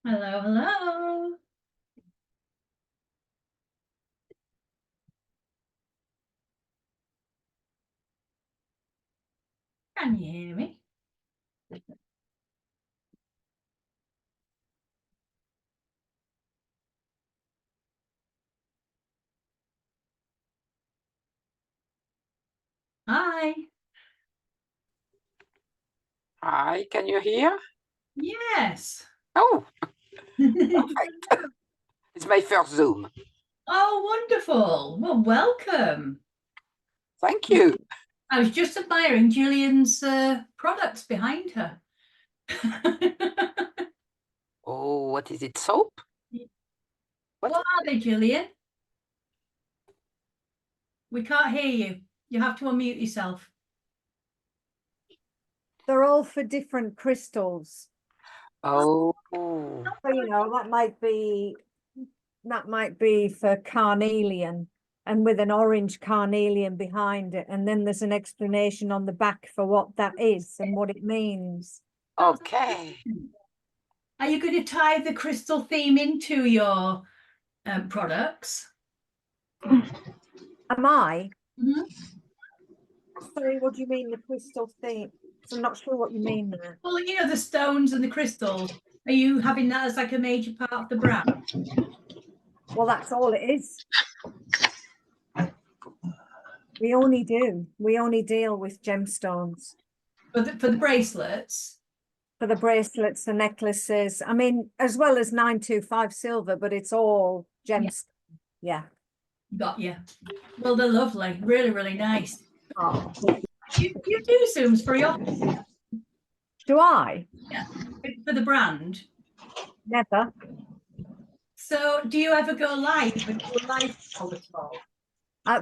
Hello, hello. Can you hear me? Hi. Hi, can you hear? Yes. Oh, perfect. It's my first Zoom. Oh, wonderful. Well, welcome. Thank you. I was just admiring Julian's products behind her. Oh, what is it? Soap? What are they, Julian? We can't hear you. You have to unmute yourself. They're all for different crystals. Oh, So, that might be for carnelian and with an orange carnelian behind it. And then there's an explanation on the back for what that is and what it means. okay. Are you going to tie the crystal theme into your products? Am I? Mhm. Sorry, what do you mean the crystal theme? So I'm not sure what you mean there. Well, you know, the stones and the crystals. Are you having that as like a major part of the brand? Well, that's all it is. We only deal with gemstones. For the bracelets? For the bracelets, the necklaces. I mean, as well as 925 silver, but it's all gemstone. Yeah. Got you. Well, they're lovely. Really, really nice. Oh. You do Zooms very often. Do I? Yeah. For the brand. Never. So do you ever go live and do a live call at all?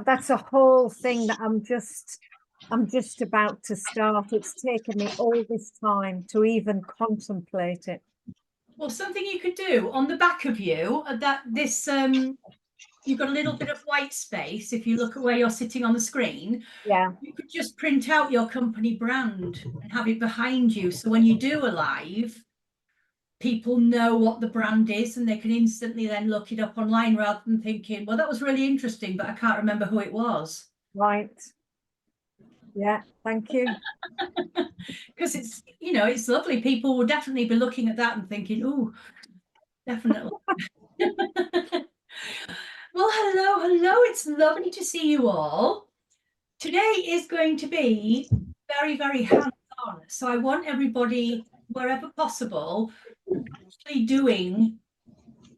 That's a whole thing that I'm just about to start. It's taken me all this time to even contemplate it. Well, something you could do on the back of you, you've got a little bit of white space. If you look at where you're sitting on the screen, Yeah. you could just print out your company brand and have it behind you. So when you do a live, people know what the brand is and they can instantly then look it up online rather than thinking, well, that was really interesting, but I can't remember who it was. Right. Yeah, thank you. Because it's, you know, it's lovely. People will definitely be looking at that and thinking, oh, definitely. Well, hello. It's lovely to see you all. Today is going to be very, very hands-on. So I want everybody, wherever possible, actually doing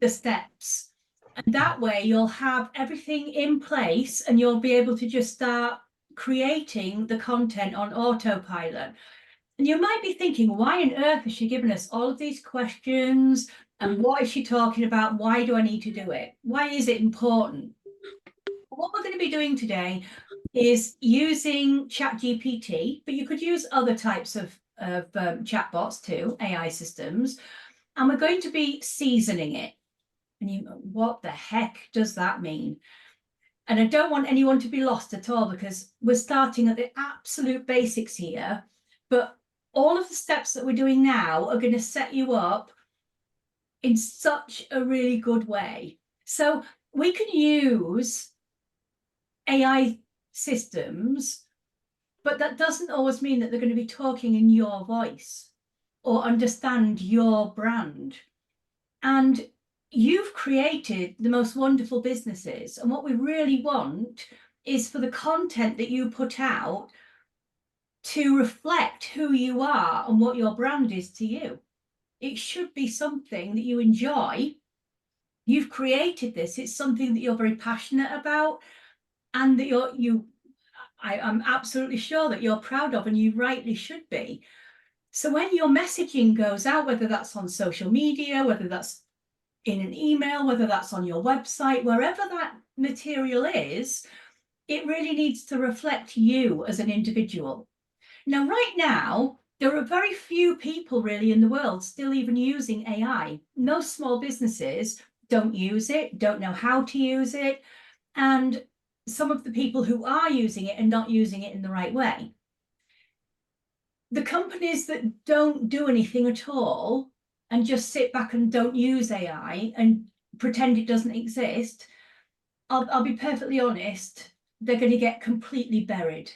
the steps. And that way you'll have everything in place and you'll be able to just start creating the content on autopilot. And you might be thinking, why on earth has she given us all of these questions? And what is she talking about? Why do I need to do it? Why is it important? What we're going to be doing today is using ChatGPT, but you could use other types of chatbots too, AI systems. And we're going to be seasoning it. And what the heck does that mean? And I don't want anyone to be lost at all because we're starting at the absolute basics here. But all of the steps that we're doing now are going to set you up in such a really good way. So we can use AI systems, but that doesn't always mean that they're going to be talking in your voice or understand your brand. And you've created the most wonderful businesses. And what we really want is for the content that you put out to reflect who you are and what your brand is to you. It should be something that you enjoy. You've created this. It's something that you're very passionate about and that I'm absolutely sure that you're proud of, and you rightly should be. So when your messaging goes out, whether that's on social media, whether that's in an email, whether that's on your website, wherever that material is, it really needs to reflect you as an individual. Now, right now, there are very few people really in the world still even using AI. Most small businesses don't use it, don't know how to use it. And some of the people who are using it are not using it in the right way. The companies that don't do anything at all and just sit back and don't use AI and pretend it doesn't exist, I'll be perfectly honest, they're going to get completely buried.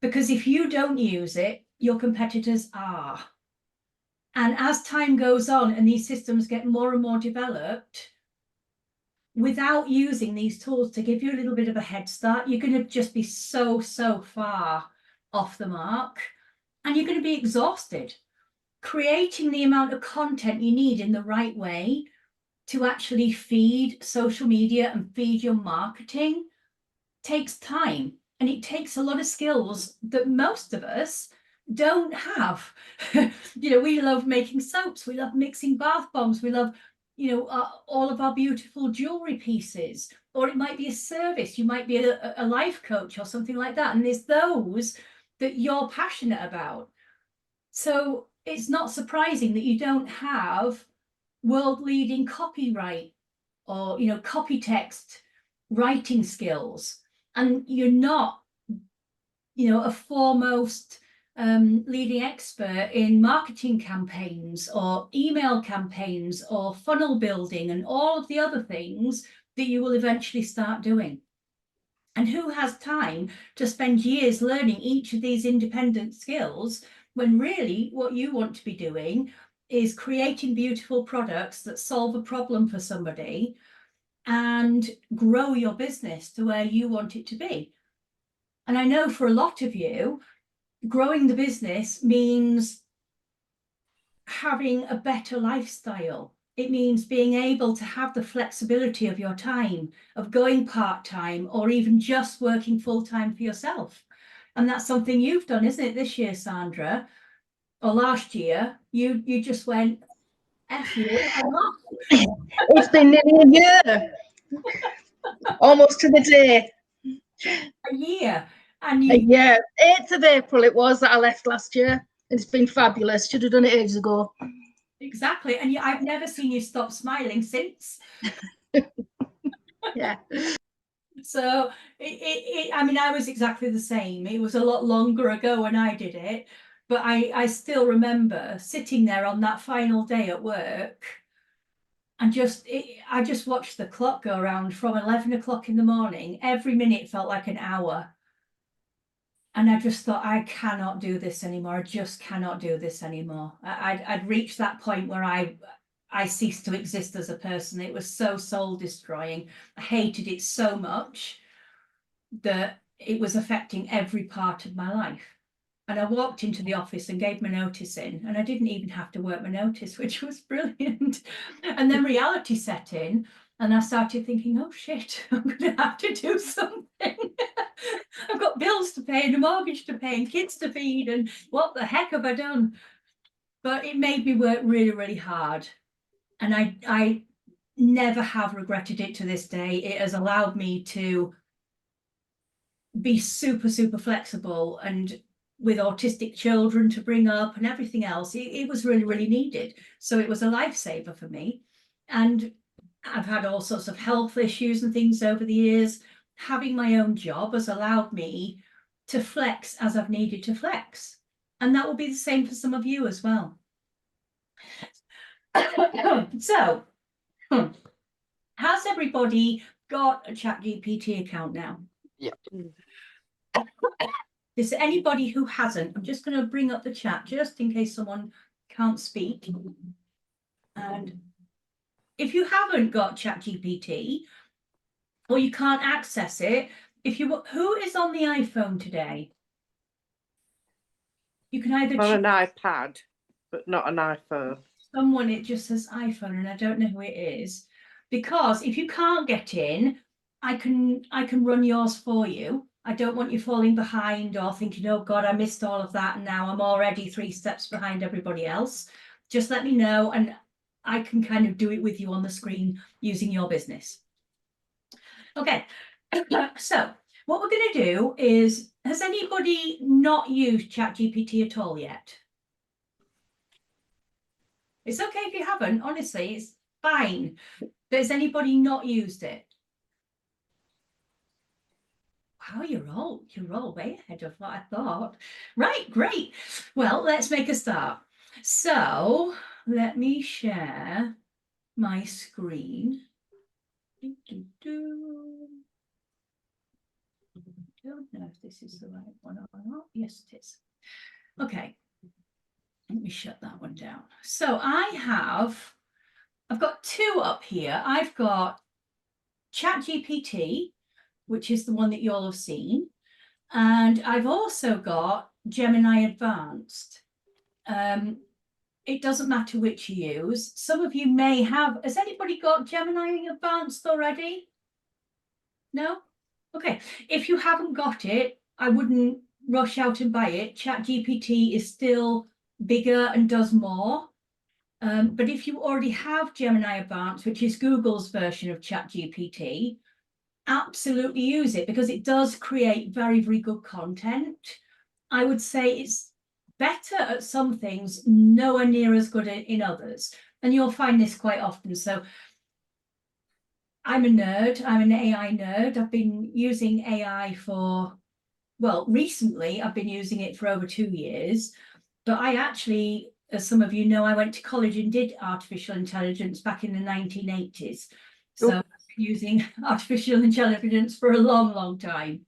Because if you don't use it, your competitors are. And as time goes on and these systems get more and more developed, without using these tools to give you a little bit of a head start, you're going to just be so far off the mark, and you're going to be exhausted. Creating the amount of content you need in the right way to actually feed social media and feed your marketing takes time, and it takes a lot of skills that most of us don't have. We love making soaps, we love mixing bath bombs, we love all of our beautiful jewelry pieces, or it might be a service, you might be a life coach or something like that, and there's those that you're passionate about. So it's not surprising that you don't have world-leading copyright or copy text writing skills, and you're not a foremost leading expert in marketing campaigns or email campaigns or funnel building and all of the other things that you will eventually start doing. And who has time to spend years learning each of these independent skills when really what you want to be doing is creating beautiful products that solve a problem for somebody and grow your business to where you want it to be? And I know for a lot of you, growing the business means having a better lifestyle. It means being able to have the flexibility of your time, of going part-time or even just working full-time for yourself. And that's something you've done, isn't it, this year, Sandra? Or last year, you just went, F you, I'm off. It's been nearly a year, almost to the day. A year. And A year, 8th of April it was that I left last year. It's been fabulous. Should have done it ages ago. Exactly. And I've never seen you stop smiling since. Yeah. So I mean, I was exactly the same. It was a lot longer ago when I did it, but I still remember sitting there on that final day at work and I just watched the clock go around from 11 o'clock in the morning. Every minute felt like an hour. And I just thought, I cannot do this anymore. I just cannot do this anymore. I'd reached that point where I ceased to exist as a person. It was so soul destroying. I hated it so much that it was affecting every part of my life. And I walked into the office and gave my notice in, and I didn't even have to work my notice, which was brilliant. And then reality set in, and I started thinking, oh shit, I'm going to have to do something. I've got bills to pay and a mortgage to pay and kids to feed, and what the heck have I done? But it made me work really hard, and I never have regretted it to this day. It has allowed me to be super flexible, and with autistic children to bring up and everything else, it was really needed. So it was a lifesaver for me. And I've had all sorts of health issues and things over the years. Having my own job has allowed me to flex as I've needed to flex. And that will be the same for some of you as well. So, has everybody got a ChatGPT account now? Yeah. Is there anybody who hasn't? I'm just going to bring up the chat just in case someone can't speak. And if you haven't got ChatGPT or you can't access it, who is on the iPhone today? You can either on an iPad, but not an iPhone. someone, it just says iPhone, and I don't know who it is. Because if you can't get in, I can run yours for you. I don't want you falling behind or thinking, oh God, I missed all of that and now I'm already 3 steps behind everybody else. Just let me know and I can kind of do it with you on the screen using your business. Okay, so what we're going to do is, has anybody not used ChatGPT at all yet? It's okay if you haven't, honestly, it's fine. But has anybody not used it? Wow, you're all way ahead of what I thought. Right, great. Well, let's make a start. So let me share my screen. Don't know if this is the right one or not. Yes, it is. Okay. Let me shut that one down. So I've got two up here. I've got ChatGPT, which is the one that you all have seen. And I've also got Gemini Advanced. It doesn't matter which you use. Some of you may have, has anybody got Gemini Advanced already? No? Okay. If you haven't got it, I wouldn't rush out and buy it. ChatGPT is still bigger and does more. But if you already have Gemini Advanced, which is Google's version of ChatGPT, absolutely use it because it does create very, very good content. I would say it's better at some things, nowhere near as good in others. And you'll find this quite often. So I'm a nerd. I'm an AI nerd. I've been using AI for, well, recently I've been using it for over 2 years. But I actually, as some of you know, I went to college and did artificial intelligence back in the 1980s. So I've been using artificial intelligence for a long, long time.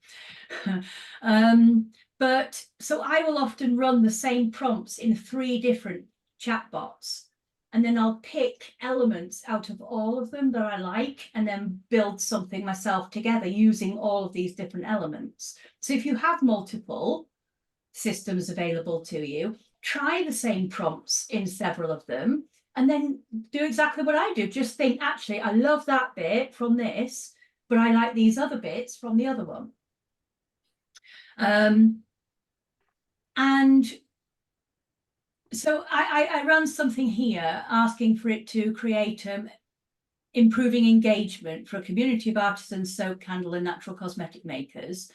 But so I will often run the same prompts in 3 different chatbots, and then I'll pick elements out of all of them that I like and then build something myself together using all of these different elements. So if you have multiple systems available to you, try the same prompts in several of them and then do exactly what I do. Just think, actually, I love that bit from this, but I like these other bits from the other one. And so I ran something here asking for it to create improving engagement for a community of artisans, soap, candle and natural cosmetic makers.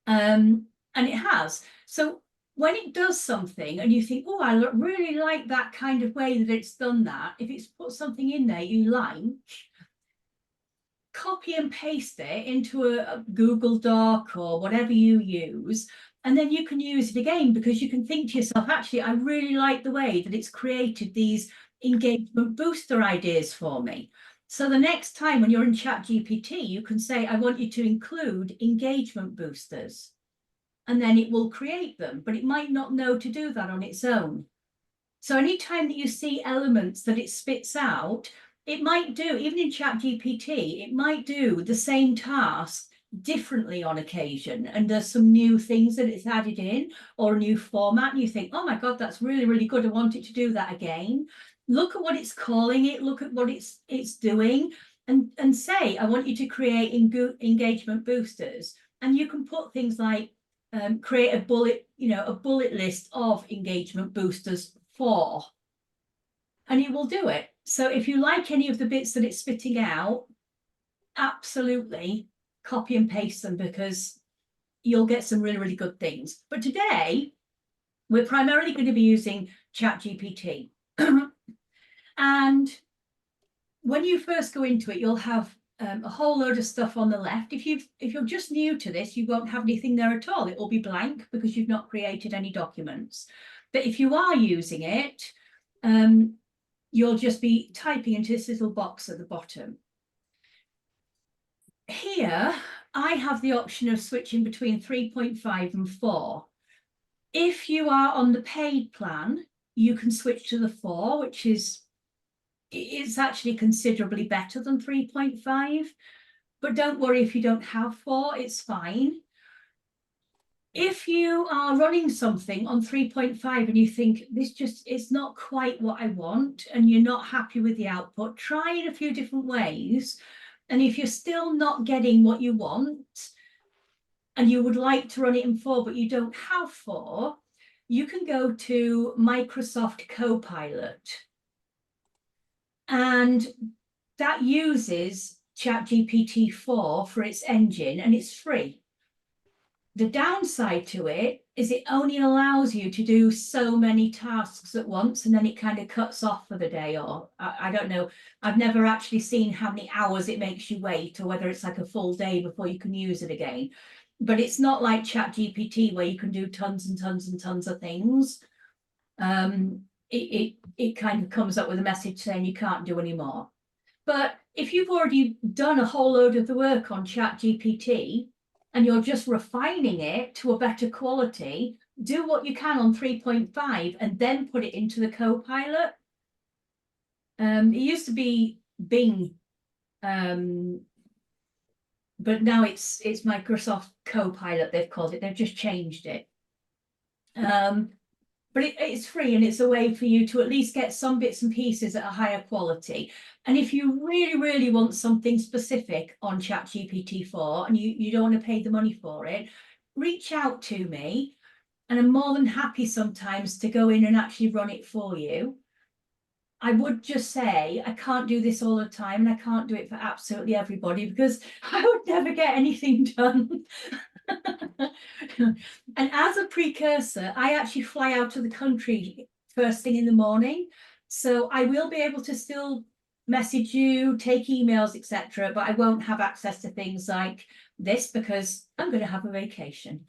And it has. So when it does something and you think, oh, I really like that kind of way that it's done that, if it's put something in there you like, copy and paste it into a Google Doc or whatever you use, and then you can use it again because you can think to yourself, actually, I really like the way that it's created these engagement booster ideas for me. So the next time when you're in ChatGPT, you can say, I want you to include engagement boosters, and then it will create them, but it might not know to do that on its own. So anytime that you see elements that it spits out, it might do, even in ChatGPT, it might do the same task differently on occasion. And there's some new things that it's added in or a new format. And you think, oh my God, that's really, really good. I want it to do that again. Look at what it's calling it. Look at what it's doing and say, I want you to create engagement boosters. And you can put things like create a bullet list of engagement boosters for, and it will do it. So if you like any of the bits that it's spitting out, absolutely copy and paste them because you'll get some really, really good things. But today, we're primarily going to be using ChatGPT. And when you first go into it, you'll have a whole load of stuff on the left. If you're just new to this, you won't have anything there at all. It will be blank because you've not created any documents. But if you are using it, you'll just be typing into this little box at the bottom. Here, I have the option of switching between 3.5 and 4. If you are on the paid plan, you can switch to the 4, which is it's actually considerably better than 3.5. But don't worry if you don't have 4, it's fine. If you are running something on 3.5 and you think it's not quite what I want and you're not happy with the output, try it a few different ways. And if you're still not getting what you want and you would like to run it in 4, but you don't have 4, you can go to Microsoft Copilot. And that uses ChatGPT 4 for its engine and it's free. The downside to it is it only allows you to do so many tasks at once and then it kind of cuts off for the day, or I don't know. I've never actually seen how many hours it makes you wait or whether it's like a full day before you can use it again. But it's not like ChatGPT where you can do tons and tons and tons of things. it kind of comes up with a message saying you can't do any more. But if you've already done a whole load of the work on ChatGPT and you're just refining it to a better quality, do what you can on 3.5 and then put it into the Copilot. It used to be Bing, but now it's Microsoft Copilot, they've called it. They've just changed it. But it's free, and it's a way for you to at least get some bits and pieces at a higher quality. And if you really, really want something specific on ChatGPT-4 and you don't want to pay the money for it, reach out to me, and I'm more than happy sometimes to go in and actually run it for you. I would just say I can't do this all the time, and I can't do it for absolutely everybody because I would never get anything done. And as a precursor, I actually fly out of the country first thing in the morning. So I will be able to still message you, take emails, etc. But I won't have access to things like this because I'm going to have a vacation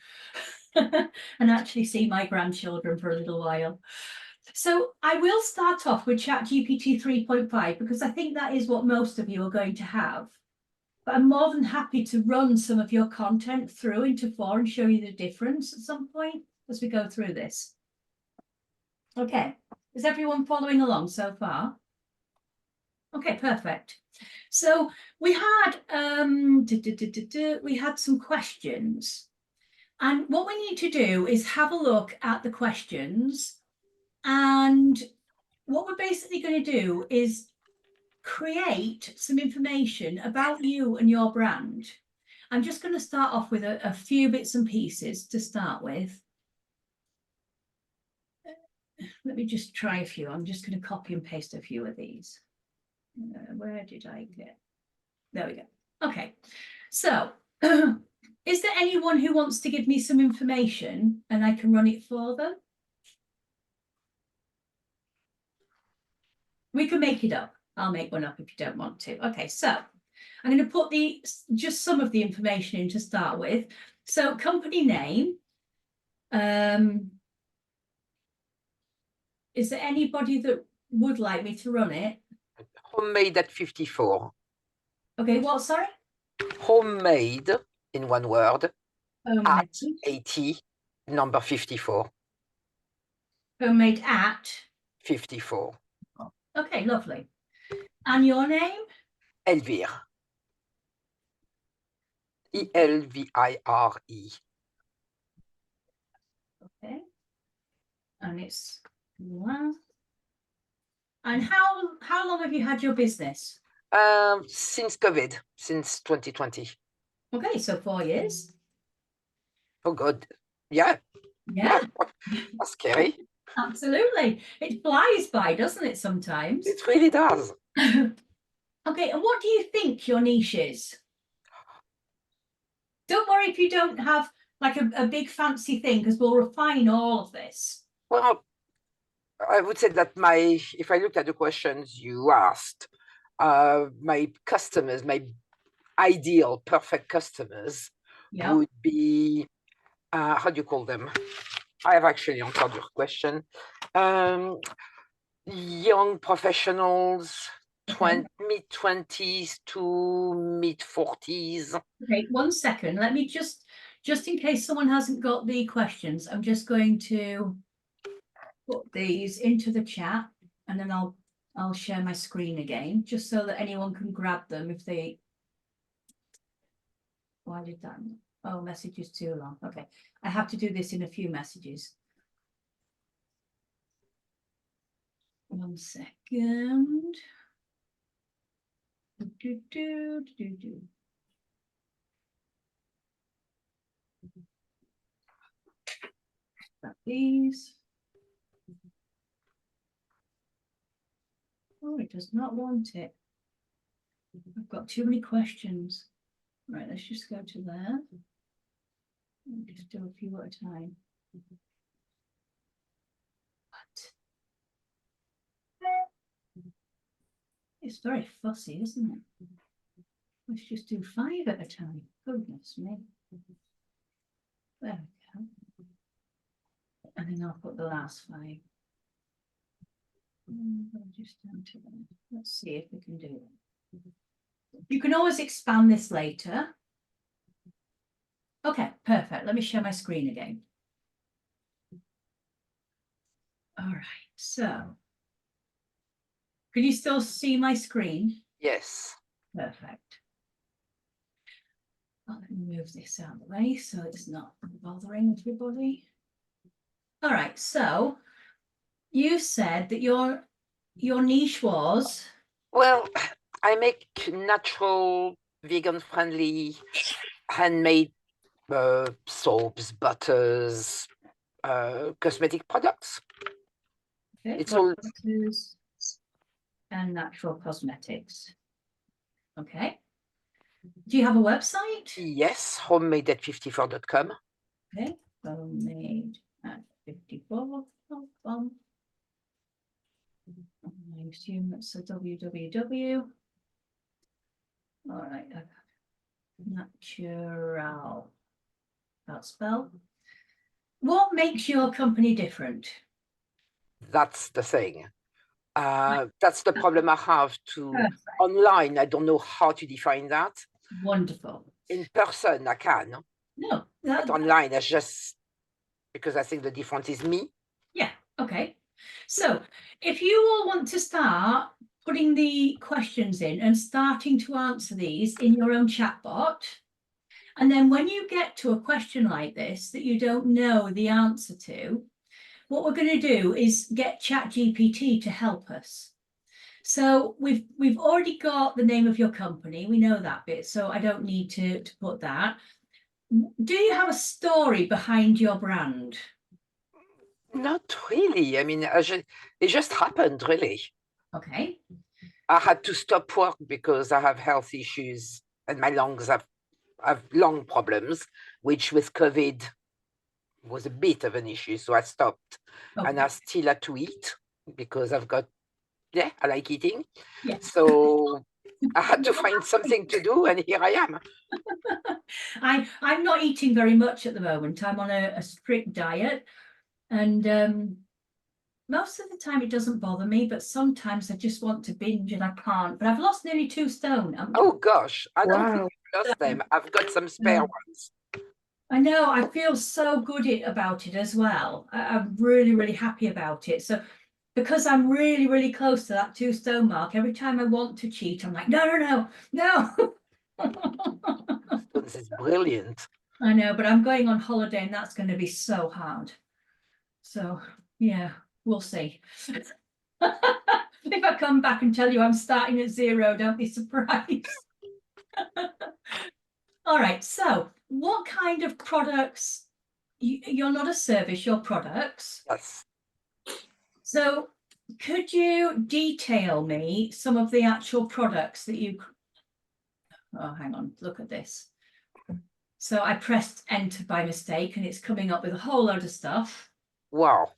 and actually see my grandchildren for a little while. So I will start off with ChatGPT 3.5 because I think that is what most of you are going to have. But I'm more than happy to run some of your content through into 4 and show you the difference at some point as we go through this. Okay, is everyone following along so far? Okay, perfect. So we had we had some questions, and what we need to do is have a look at the questions, and what we're basically going to do is create some information about you and your brand. I'm just going to start off with a few bits and pieces to start with. Let me just try a few. I'm just going to copy and paste a few of these. Where did I get? There we go. Okay. So is there anyone who wants to give me some information and I can run it for them? We can make it up. I'll make one up if you don't want to. Okay, so I'm going to put just some of the information in to start with. So company name. Is there anybody that would like me to run it? Homemade at 54. Okay, what, sorry? Homemade, in one word, Homemade. at 80, number 54. Homemade at? 54. Okay, lovely. And your name? Elvire. Elvire. Okay. And it's and how long have you had your business? Since COVID, since 2020. Okay, so 4 years. Oh God, yeah. Yeah, That's scary. absolutely. It flies by, doesn't it, sometimes? It really does. Okay, and what do you think your niche is? Don't worry if you don't have like a big fancy thing, because we'll refine all of this. Well, I would say that if I look at the questions you asked, my customers, my ideal perfect customers would be, how do you call them? I have actually answered your question. Young professionals, mid-20s to mid-40s. Okay, 1 second. Let me just in case someone hasn't got the questions, I'm just going to put these into the chat, and then I'll share my screen again, just so that anyone can grab them if they. Why did that? Oh, message is too long. Okay, I have to do this in a few messages. 1 second. Got these. Oh, it does not want it. I've got too many questions. Right, let's just go to there. Just do a few at a time. What? It's very fussy, isn't it? Let's just do 5 at a time. Goodness me. There we go. And then I'll put the last 5. Let's see if we can do it. You can always expand this later. Okay, perfect. Let me share my screen again. All right, so can you still see my screen? Yes. Perfect. Let me move this out of the way so it's not bothering everybody. All right, so you said that your niche was? Well, I make natural, vegan-friendly, handmade soaps, butters, cosmetic products. Okay, It's all butters and natural cosmetics. Okay. Do you have a website? yes, homemade at 54.com. Okay, homemade at 54.com. I assume that's a www. All right, natural. That's spelled. What makes your company different? That's the thing. That's the problem I have to Perfect. online. I don't know how to define that. Wonderful. In person, I can, No, but online, I just because I think the difference is me. yeah, okay. So if you all want to start putting the questions in and starting to answer these in your own chatbot, and then when you get to a question like this that you don't know the answer to, what we're going to do is get ChatGPT to help us. So we've already got the name of your company. We know that bit, so I don't need to put that. Do you have a story behind your brand? Not really. I mean, it just happened, really. Okay. I had to stop work because I have health issues and my lungs have lung problems, which with COVID was a bit of an issue. So I stopped and I still had to eat because I've got, I like eating. Yeah. So I had to find something to do and here I am. I'm not eating very much at the moment. I'm on a strict diet, and most of the time it doesn't bother me, but sometimes I just want to binge and I can't. But I've lost nearly 2 stone. Oh gosh, I don't think Wow. I've lost them. I've got some spare ones. I know, I feel so good about it as well. I'm really, really happy about it. So because I'm really, really close to that 2 stone mark, every time I want to cheat, I'm like, no. This is brilliant. I know, but I'm going on holiday and that's going to be so hard. So yeah, we'll see. If I come back and tell you I'm starting at 0, don't be surprised. All right, so what kind of products? You're not a service, you're products. Yes. So could you detail me some of the actual products that you... Oh, hang on, look at this. So I pressed enter by mistake and it's coming up with a whole load of stuff. Wow.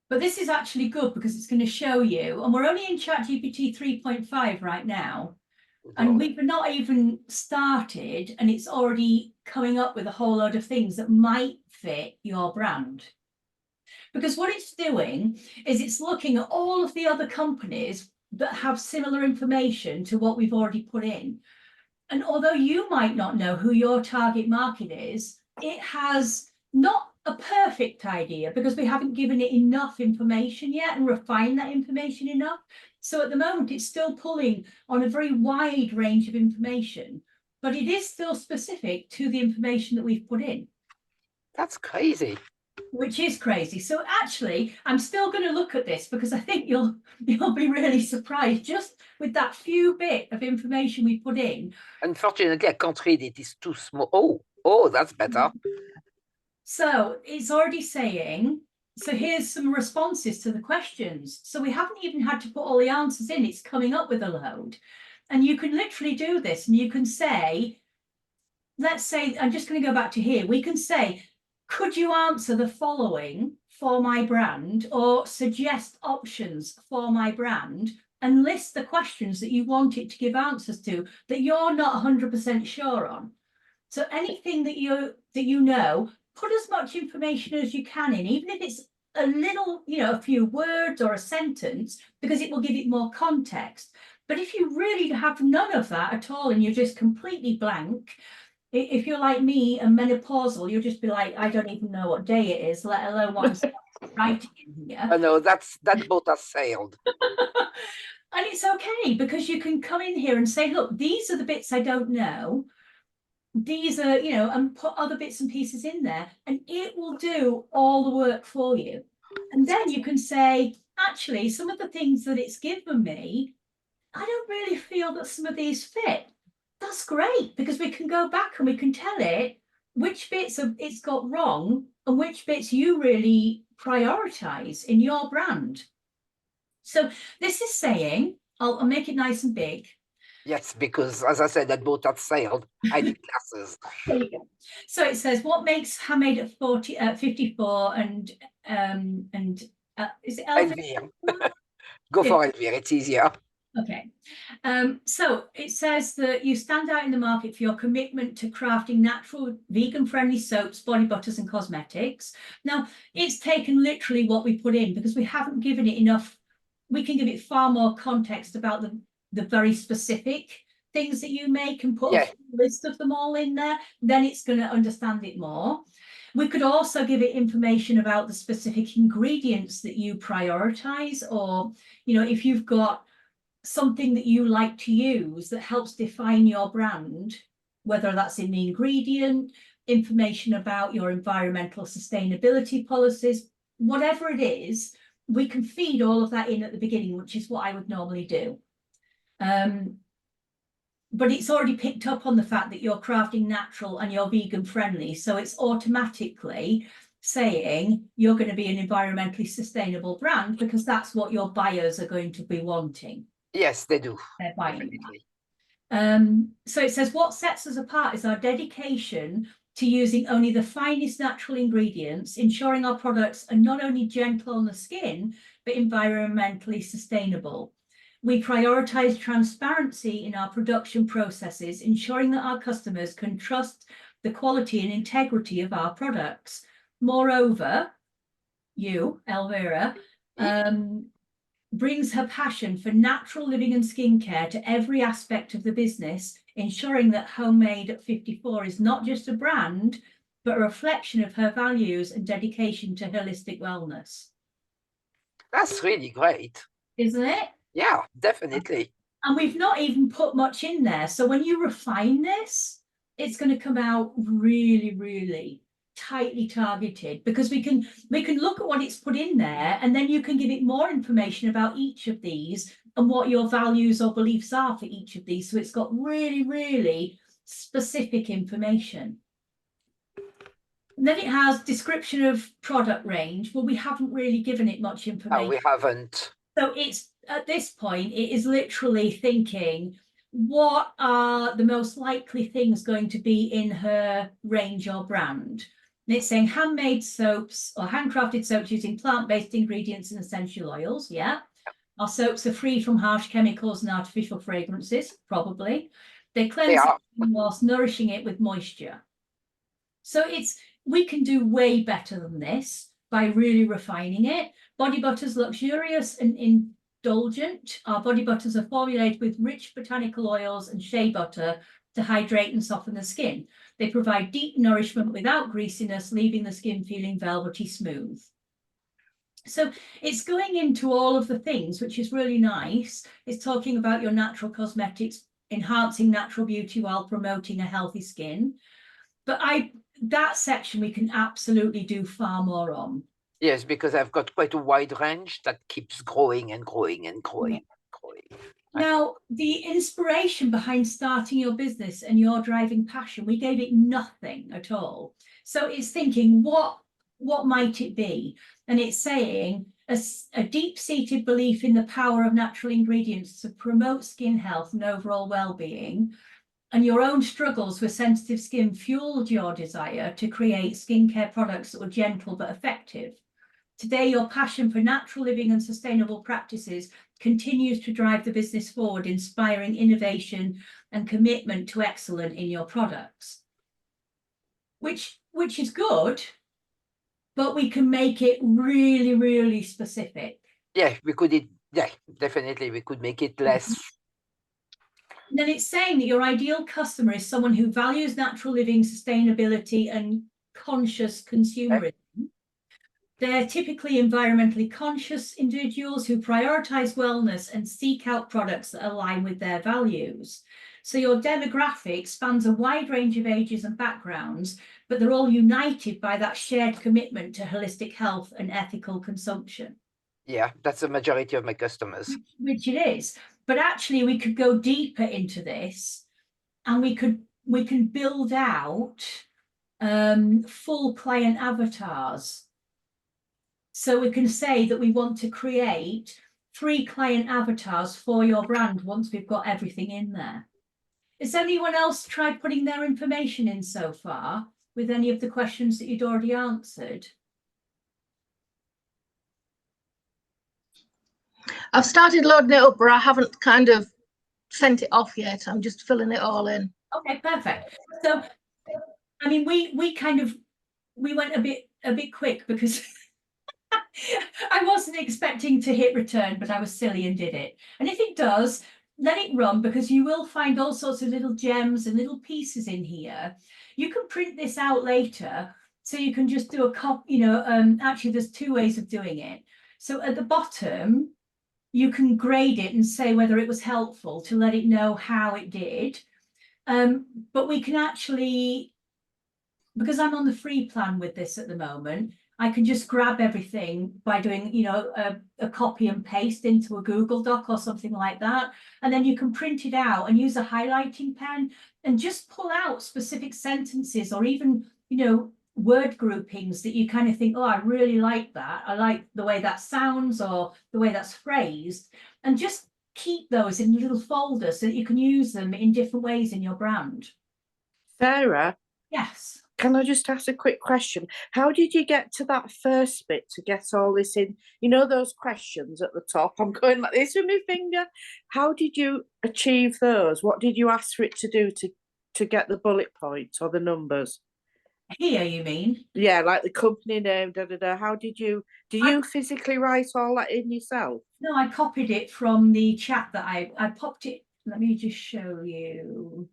But this is actually good because it's going to show you, and we're only in ChatGPT 3.5 right now, and we've not even started, and it's already coming up with a whole load of things that might fit your brand. Because what it's doing is it's looking at all of the other companies that have similar information to what we've already put in. And although you might not know who your target market is, it has not a perfect idea because we haven't given it enough information yet and refined that information enough. So at the moment, it's still pulling on a very wide range of information, but it is still specific to the information that we've put in. That's crazy. Which is crazy. So actually, I'm still going to look at this because I think you'll be really surprised just with that few bit of information we put in. Unfortunately, I can't read it. It's too small. Oh, that's better. So it's already saying, so here's some responses to the questions. So we haven't even had to put all the answers in. It's coming up with a load. And you can literally do this and you can say, let's say, I'm just going to go back to here. We can say, could you answer the following for my brand or suggest options for my brand and list the questions that you want it to give answers to that you're not 100% sure on. So anything that you know, put as much information as you can in, even if it's a little, a few words or a sentence, because it will give it more context. But if you really have none of that at all and you're just completely blank, if you're like me and menopausal, you'll just be like, I don't even know what day it is, let alone what I'm writing in here. Oh, no, that boat has sailed. And it's okay, because you can come in here and say, look, these are the bits I don't know. These are, and put other bits and pieces in there, and it will do all the work for you. And then you can say, actually, some of the things that it's given me, I don't really feel that some of these fit. That's great, because we can go back and we can tell it which bits it's got wrong and which bits you really prioritize in your brand. So this is saying, I'll make it nice and big. Yes, because as I said, that boat had sailed. I did classes. There you go. So it says, what makes handmade at 54 and is it Elvire. Go for Elvire, it's easier. Okay. So it says that you stand out in the market for your commitment to crafting natural, vegan-friendly soaps, body butters, and cosmetics. Now, it's taken literally what we put in, because we haven't given it enough. We can give it far more context about the very specific things that you make and put a list of them all in there. Then it's going to understand it more. We could also give it information about the specific ingredients that you prioritize, or, if you've got something that you like to use that helps define your brand, whether that's in the ingredient, information about your environmental sustainability policies, whatever it is, we can feed all of that in at the beginning, which is what I would normally do. But it's already picked up on the fact that you're crafting natural and you're vegan friendly. So it's automatically saying you're going to be an environmentally sustainable brand, because that's what your buyers are going to be wanting. Yes, they do. They're buying Definitely. that. So it says, what sets us apart is our dedication to using only the finest natural ingredients, ensuring our products are not only gentle on the skin, but environmentally sustainable. We prioritize transparency in our production processes, ensuring that our customers can trust the quality and integrity of our products. Moreover, you, Elvira, brings her passion for natural living and skincare to every aspect of the business, ensuring that Homemade at 54 is not just a brand, but a reflection of her values and dedication to holistic wellness. That's really great. Isn't it? Yeah, definitely. And we've not even put much in there. So when you refine this, it's going to come out really, really tightly targeted, because we can look at what it's put in there, and then you can give it more information about each of these and what your values or beliefs are for each of these. So it's got really, really specific information. And then it has description of product range. Well, we haven't really given it much information. No, we haven't. So it's, at this point, it is literally thinking, what are the most likely things going to be in her range or brand? And it's saying handmade soaps or handcrafted soaps using plant-based ingredients and essential oils. Yeah. Our soaps are free from harsh chemicals and artificial fragrances, probably. They cleanse it whilst nourishing it with moisture. So we can do way better than this by really refining it. Body butters, luxurious and indulgent. Our body butters are formulated with rich botanical oils and shea butter to hydrate and soften the skin. They provide deep nourishment without greasiness, leaving the skin feeling velvety smooth. So it's going into all of the things, which is really nice. It's talking about your natural cosmetics, enhancing natural beauty while promoting a healthy skin. But that section we can absolutely do far more on. Yes, because I've got quite a wide range that keeps growing and growing and growing. Now, the inspiration behind starting your business and your driving passion, we gave it nothing at all. So it's thinking, what might it be? And it's saying a deep-seated belief in the power of natural ingredients to promote skin health and overall well-being. And your own struggles with sensitive skin fueled your desire to create skincare products that were gentle but effective. Today, your passion for natural living and sustainable practices continues to drive the business forward, inspiring innovation and commitment to excellence in your products. Which is good, but we can make it really, really specific. Yeah, definitely we could make it less. And then it's saying that your ideal customer is someone who values natural living, sustainability, and conscious consumerism. They're typically environmentally conscious individuals who prioritize wellness and seek out products that align with their values. So your demographic spans a wide range of ages and backgrounds, but they're all united by that shared commitment to holistic health and ethical consumption. Yeah, that's the majority of my customers. Which it is. But actually we could go deeper into this, and we can build out full client avatars. So we can say that we want to create 3 client avatars for your brand once we've got everything in there. Has anyone else tried putting their information in so far with any of the questions that you'd already answered? I've started loading it up, but I haven't kind of sent it off yet. I'm just filling it all in. Okay, perfect. So, I mean, we went a bit quick because I wasn't expecting to hit return, but I was silly and did it. And if it does, let it run, because you will find all sorts of little gems and little pieces in here. You can print this out later, so you can just do a copy, actually there's 2 ways of doing it. So at the bottom, you can grade it and say whether it was helpful to let it know how it did. But we can actually, because I'm on the free plan with this at the moment, I can just grab everything by doing, a copy and paste into a Google Doc or something like that. And then you can print it out and use a highlighting pen and just pull out specific sentences, or even, word groupings that you kind of think, oh, I really like that. I like the way that sounds, or the way that's phrased, and just keep those in little folders so that you can use them in different ways in your brand. Sarah, Yes. can I just ask a quick question? How did you get to that first bit to get all this in? You know those questions at the top? I'm going like this with my finger. How did you achieve those? What did you ask for it to do to get the bullet points or the numbers? Here, you mean? Yeah, like the company name, How did you physically write all that in yourself? No, I copied it from the chat that I popped it. Let me just show you.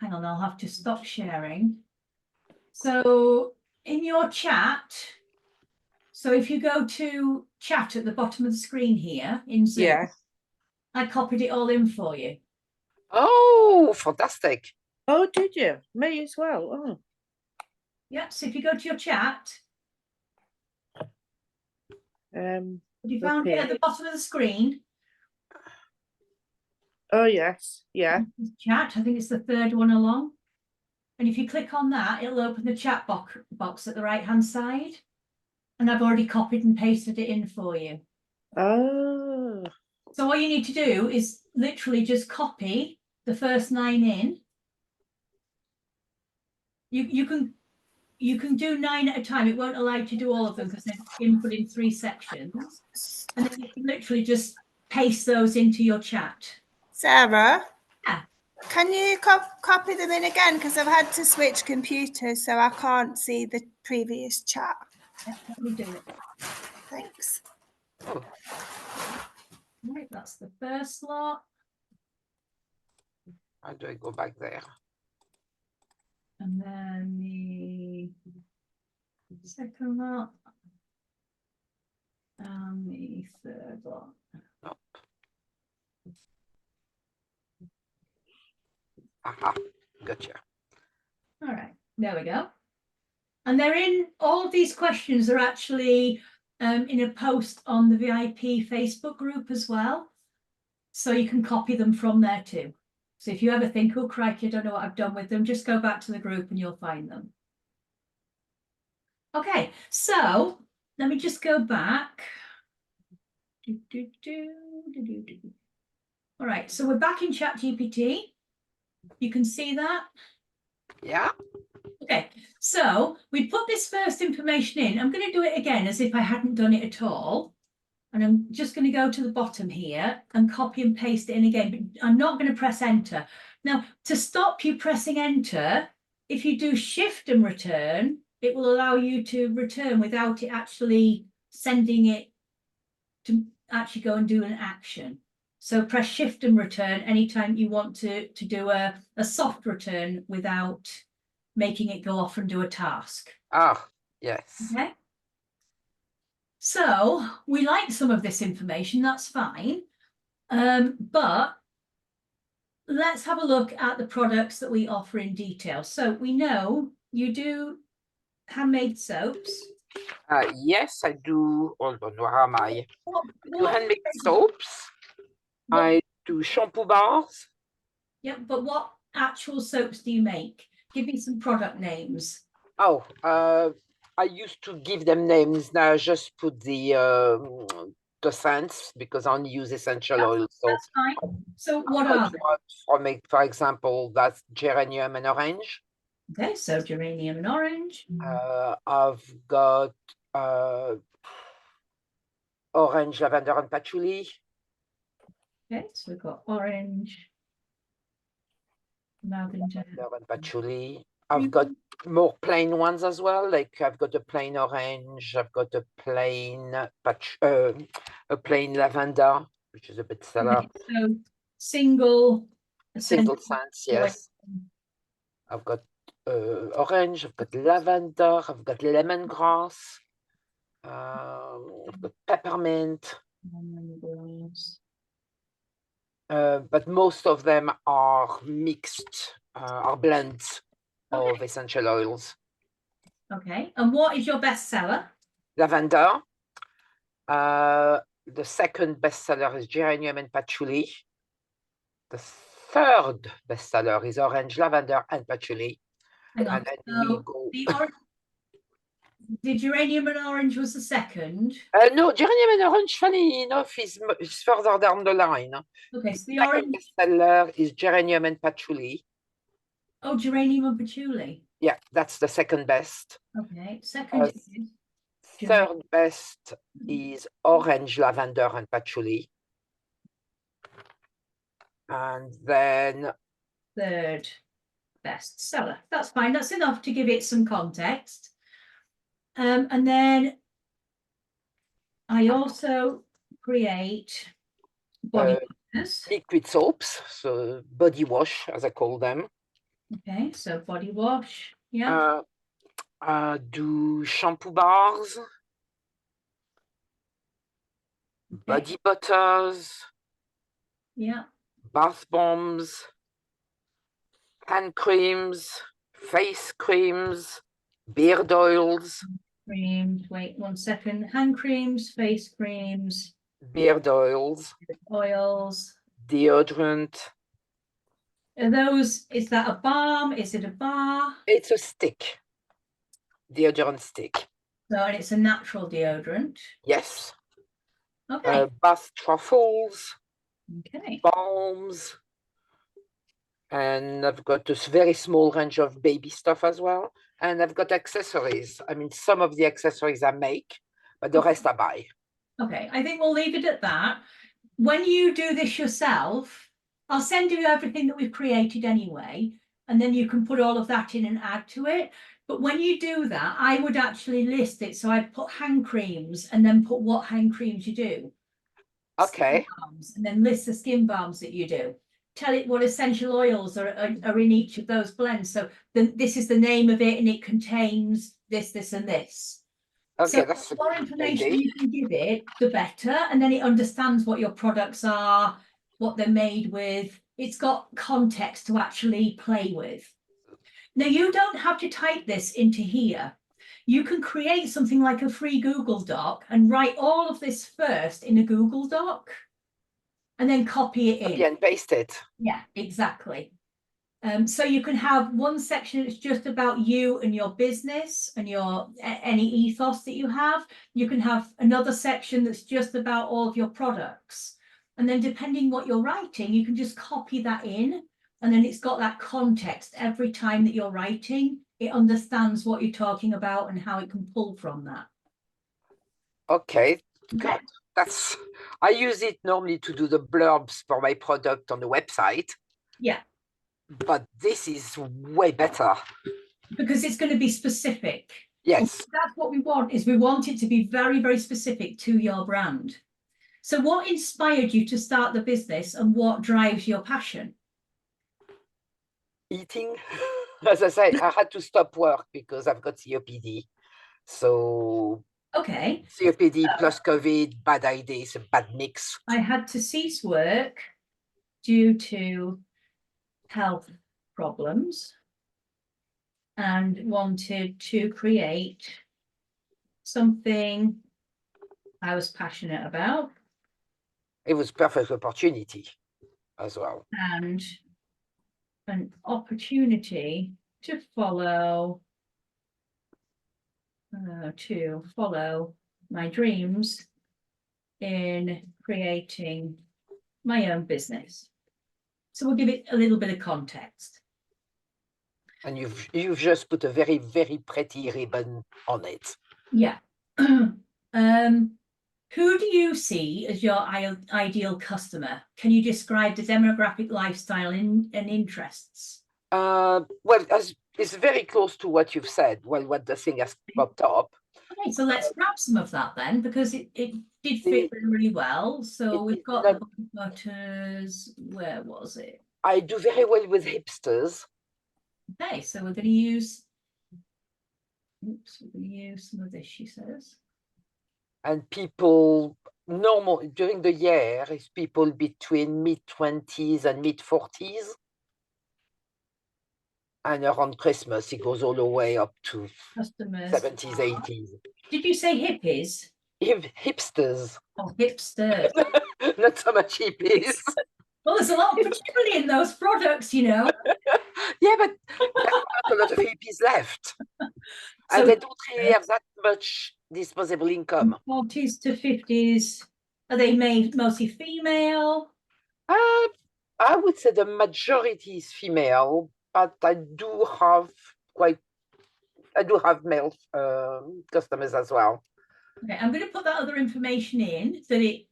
Hang on, I'll have to stop sharing. So in your chat, so if you go to chat at the bottom of the screen here in Zoom, Yeah. I copied it all in for you. Oh, fantastic. Oh, did you? Me as well. Oh. Yeah, so if you go to your chat, have you found it at the bottom of the screen? Oh, yes. Yeah. Chat, I think it's the 3rd one along. And if you click on that, it'll open the chat box at the right-hand side. And I've already copied and pasted it in for you. Oh. So all you need to do is literally just copy the first 9 in. You can do 9 at a time. It won't allow you to do all of them because they're input in 3 sections. And then you can literally just paste those into your chat. Sarah? Yeah. Can you copy them in again? Because I've had to switch computers, so I can't see the previous chat. Yeah, let me do it. Thanks. Oh. Right, that's the first lot. How do I go back there? And then the second lot. And the 3rd lot. Nope. Aha, gotcha. All right, there we go. And they're in, all of these questions are actually in a post on the VIP Facebook group as well. So you can copy them from there too. So if you ever think, oh, crikey, I don't know what I've done with them, just go back to the group and you'll find them. Okay, so let me just go back. All right, so we're back in ChatGPT. You can see that? Yeah. Okay, so we put this first information in. I'm going to do it again as if I hadn't done it at all. And I'm just going to go to the bottom here and copy and paste it in again. But I'm not going to press enter. Now, to stop you pressing enter, if you do shift and return, it will allow you to return without it actually sending it to actually go and do an action. So press shift and return anytime you want to do a soft return without making it go off and do a task. Ah, yes. Okay. So we like some of this information, that's fine. But let's have a look at the products that we offer in detail. So we know you do handmade soaps. Yes, I do. Hold on, where am I? What, I do handmade soaps. I do shampoo bars. yeah, but what actual soaps do you make? Give me some product names. Oh, I used to give them names. Now I just put the scents because I only use essential oils. So That's fine. So what I've are got one for example, that's geranium and orange. they? Okay, so geranium and orange. I've got orange, lavender, and patchouli. Okay, so we've got orange, lavender. Lavender and patchouli. I've got more plain ones as well. Like I've got a plain orange. I've got a plain a plain lavender, which is a bit seller. Okay, so single Single scents, yes. I've got orange. I've got lavender. I've got lemongrass. I've got peppermint. But most of them are mixed, are blends of essential oils. Okay, and what is your best seller? Lavender. The second bestseller is geranium and patchouli. The third bestseller is orange, lavender, and patchouli. Hang on. And then So we go. the geranium and orange was the second. No, geranium and orange, funny enough, is further down the line. Okay, so the Second orange. bestseller is geranium and patchouli. Oh, geranium and patchouli. Yeah, that's the second best. Okay, second is Third best is orange, lavender, and patchouli. And then third best seller. That's fine. That's enough to give it some context. And then I also create body washers. liquid soaps, so body wash, as I call them. Okay, so body wash. Yeah. Do shampoo bars, body butters, Yeah. bath bombs, hand creams, face creams, beard oils, Creams. Wait 1 second. Hand creams, face creams, beard oils, oils. deodorant. Are those, is that a balm? Is it a bar? It's a stick, deodorant stick. So, and it's a natural deodorant. Yes. Okay. Bath truffles, Okay. balms, and I've got this very small range of baby stuff as well. And I've got accessories. I mean, some of the accessories I make, but the rest I buy. Okay, I think we'll leave it at that. When you do this yourself, I'll send you everything that we've created anyway, and then you can put all of that in and add to it. But when you do that, I would actually list it. So I'd put hand creams and then put what hand creams you do. Okay. Balms, and then list the skin balms that you do. Tell it what essential oils are in each of those blends. So this is the name of it and it contains this, this, and this. Okay, So that's the more information idea. you can give it, the better. And then it understands what your products are, what they're made with. It's got context to actually play with. Now, you don't have to type this into here. You can create something like a free Google Doc and write all of this first in a Google Doc and then copy it in. Copy and paste it. Yeah, exactly. So you can have one section that's just about you and your business and your any ethos that you have. You can have another section that's just about all of your products. And then depending what you're writing, you can just copy that in. And then it's got that context every time that you're writing. It understands what you're talking about and how it can pull from that. Okay, good. That's, I use it normally to do the blurbs for my product on the website. Yeah. But this is way better. Because it's going to be specific. Yes. That's what we want, is we want it to be very, very specific to your brand. So what inspired you to start the business and what drives your passion? Eating. As I said, I had to stop work because I've got COPD. So Okay, COPD plus COVID, bad ideas, a bad mix. I had to cease work due to health problems and wanted to create something I was passionate about It was perfect opportunity as well. and an opportunity to follow my dreams in creating my own business. So we'll give it a little bit of context. And you've just put a very, very pretty ribbon on it. Yeah. Who do you see as your ideal customer? Can you describe the demographic, lifestyle, and interests? Well, as it's very close to what you've said. Well, what the thing has popped up. Okay, so let's grab some of that then, because it did fit really well. So we've got the butters. Where was it? I do very well with hipsters. Okay, so we're going to use. Oops, we're going to use some of this, she says. And people normal during the year is people between mid-20s and mid-40s. And around Christmas, it goes all the way up to Customers. 70s, 80s. Did you say hippies? Hipsters, Oh, hipsters. not so much hippies. Well, there's a lot of opportunity in those products, you know. Yeah, but there are not a lot of hippies left. So And they don't really have that much disposable income. 40s to 50s. Are they made mostly female? I would say the majority is female, but I do have male customers as well. Okay, I'm going to put that other information in that it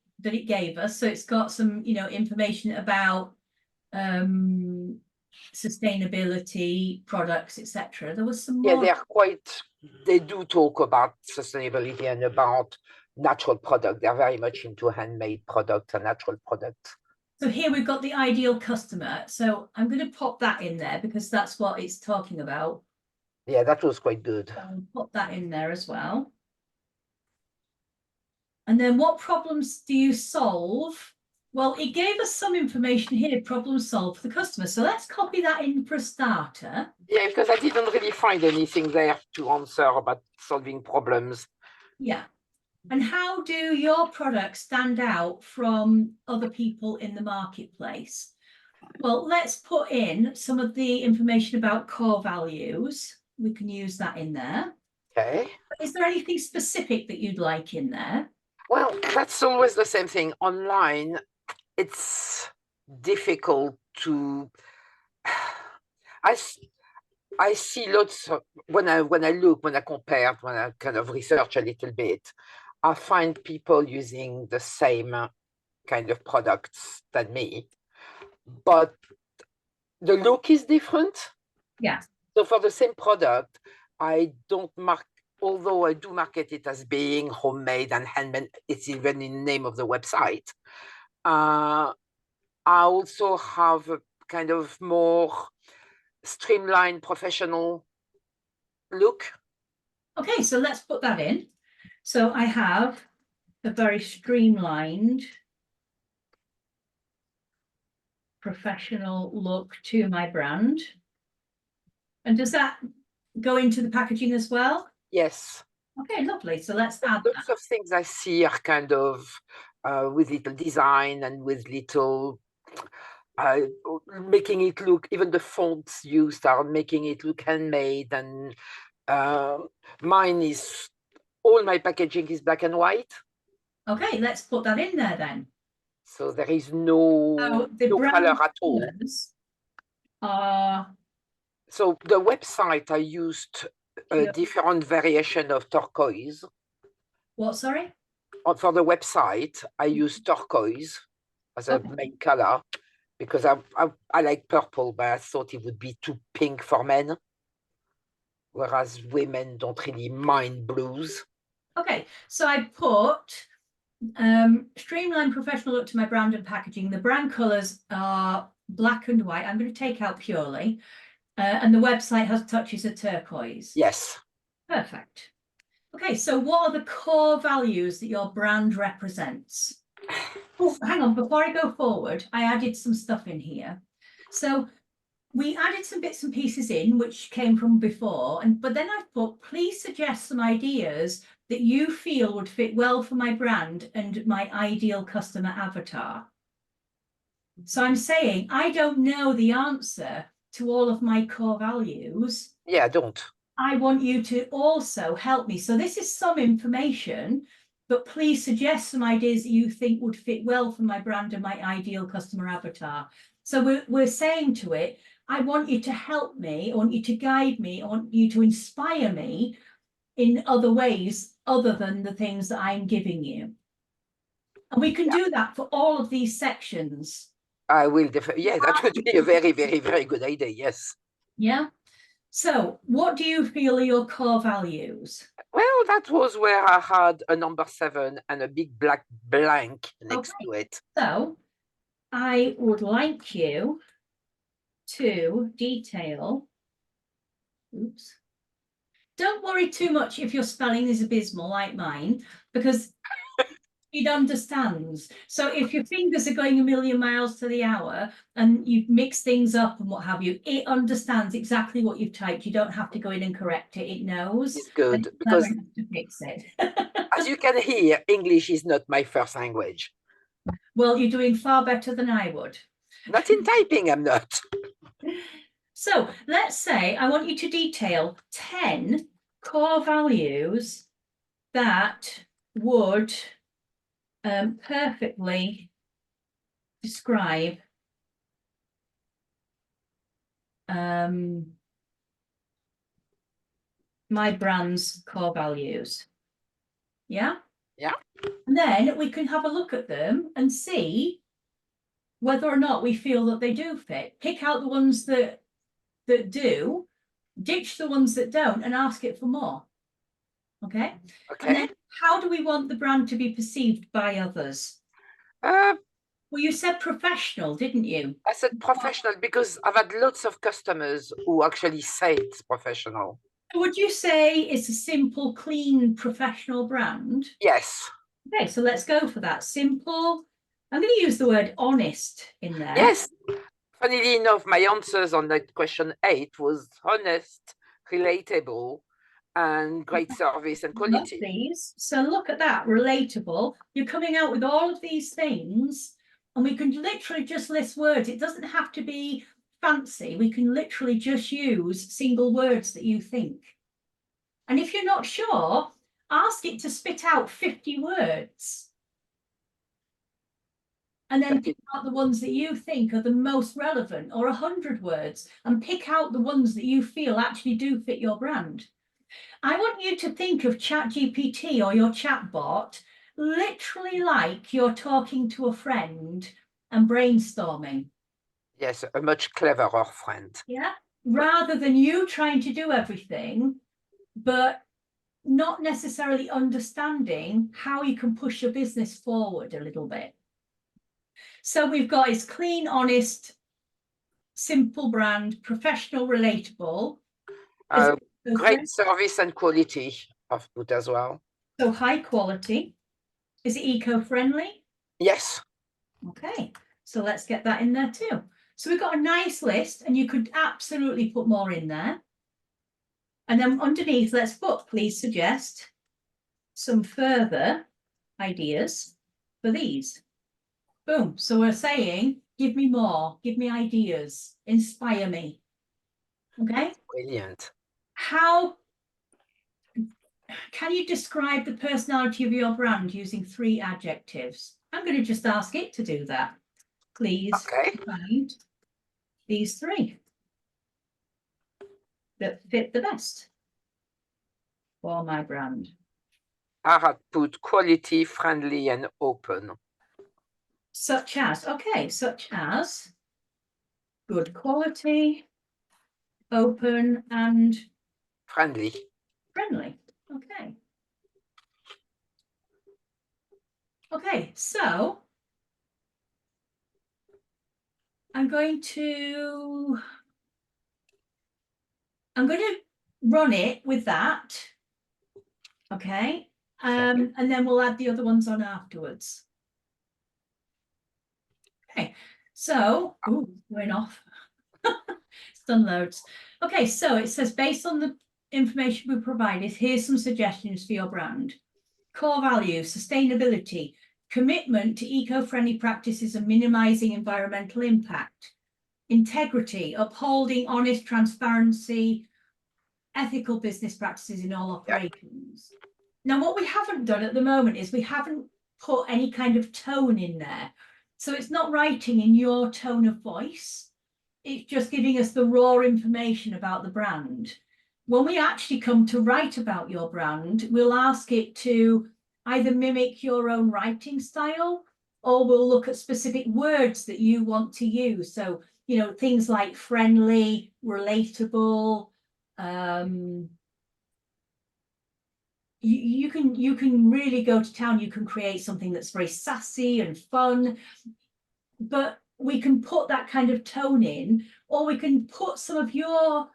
gave us. So it's got some, information about sustainability, products, etc. There was some more. Yeah, they do talk about sustainability and about natural product. They're very much into handmade products and natural products. So here we've got the ideal customer. So I'm going to pop that in there because that's what it's talking about. Yeah, that was quite good. So I'll put that in there as well. And then what problems do you solve? Well, it gave us some information here, problem solved for the customer. So let's copy that in for a starter. Yeah, because I didn't really find anything there to answer about solving problems. Yeah. And how do your products stand out from other people in the marketplace? Well, let's put in some of the information about core values. We can use that in there. Okay. Is there anything specific that you'd like in there? Well, that's always the same thing. Online, it's difficult to. I see lots of, when I compare, when I kind of research a little bit, I find people using the same kind of products than me, but the look is different. Yeah. So for the same product, I don't although I do market it as being homemade and handmade, it's even in the name of the website. I also have a kind of more streamlined professional look. Okay, so let's put that in. So I have a very streamlined professional look to my brand. And does that go into the packaging as well? Yes. Okay, lovely. So let's add Lots of things I see are kind of with little design and with little making it look, even the fonts used are making it look handmade. And mine is, all my packaging is black and white. Okay, let's put that in there then. So there is no color at all. So the website, I used a different variation of turquoise. What, sorry? For the website, I used turquoise as a main color because I like purple, but I thought it would be too pink for men. whereas women don't really mind blues. Okay, so I put streamline professional look to my brand and packaging. The brand colors are black and white. I'm going to take out purely. And the website has touches of turquoise. Yes. Perfect. Okay, so what are the core values that your brand represents? Oh, hang on, before I go forward, I added some stuff in here. So we added some bits and pieces in, which came from before, but then I thought, please suggest some ideas that you feel would fit well for my brand and my ideal customer avatar. So I'm saying, I don't know the answer to all of my core values. Yeah, don't. I want you to also help me. So this is some information, but please suggest some ideas that you think would fit well for my brand and my ideal customer avatar. So we're saying to it, I want you to help me, I want you to guide me, I want you to inspire me in other ways other than the things that I'm giving you. And we can do that for all of these sections. I will definitely. Yeah, that would be a very, very, very good idea. Yes. Yeah. So what do you feel are your core values? Well, that was where I had a number 7 and a big black blank next to it. So I would like you to detail, oops. Don't worry too much if your spelling is abysmal like mine, because it understands. So if your fingers are going a million miles to the hour and you've mixed things up and what have you, it understands exactly what you've typed. You don't have to go in and correct it. It knows. It's good It's because, never enough to fix it. as you can hear, English is not my first language. Well, you're doing far better than I would. Not in typing, I'm not. So let's say I want you to detail 10 core values that would perfectly describe my brand's core values. Yeah? Yeah. And then we can have a look at them and see whether or not we feel that they do fit. Pick out the ones that do, ditch the ones that don't, and ask it for more. Okay? Okay. And then how do we want the brand to be perceived by others? Well, you said professional, didn't you? I said professional because I've had lots of customers who actually say it's professional. Would you say it's a simple, clean, professional brand? Yes. Okay, so let's go for that. Simple. I'm going to use the word honest in there. Yes. Funnily enough, my answers on that question 8 was honest, relatable, and great service and quality. These. So look at that, relatable. You're coming out with all of these things, and we can literally just list words. It doesn't have to be fancy. We can literally just use single words that you think. And if you're not sure, ask it to spit out 50 words. And then pick out the ones that you think are the most relevant, or 100 words, and pick out the ones that you feel actually do fit your brand. I want you to think of ChatGPT or your chatbot literally like you're talking to a friend and brainstorming. Yes, a much cleverer friend. Yeah, rather than you trying to do everything, but not necessarily understanding how you can push your business forward a little bit. So we've got is clean, honest, simple brand, professional, relatable. Great service and quality of put as well. So high quality. Is it eco-friendly? Yes. Okay, so let's get that in there too. So we've got a nice list, and you could absolutely put more in there. And then underneath, let's put, please suggest some further ideas for these. Boom. So we're saying, give me more, give me ideas, inspire me. Okay. Brilliant. How can you describe the personality of your brand using 3 adjectives? I'm going to just ask it to do that. Please find these 3 that fit the best for my brand. I had put quality, friendly, and open. Such as, okay, such as good quality, open, and Friendly. Friendly. Okay. Okay, so I'm going to run it with that. Okay. And then we'll add the other ones on afterwards. Okay, so going off. It's done loads. Okay, so it says based on the information we provided, here's some suggestions for your brand. Core values, sustainability, commitment to eco-friendly practices and minimizing environmental impact, integrity, upholding honest transparency, ethical business practices in all operations. Now, what we haven't done at the moment is we haven't put any kind of tone in there. So it's not writing in your tone of voice. It's just giving us the raw information about the brand. When we actually come to write about your brand, we'll ask it to either mimic your own writing style, or we'll look at specific words that you want to use. So, you know, things like friendly, relatable, you can really go to town. You can create something that's very sassy and fun, but we can put that kind of tone in, or we can put some of your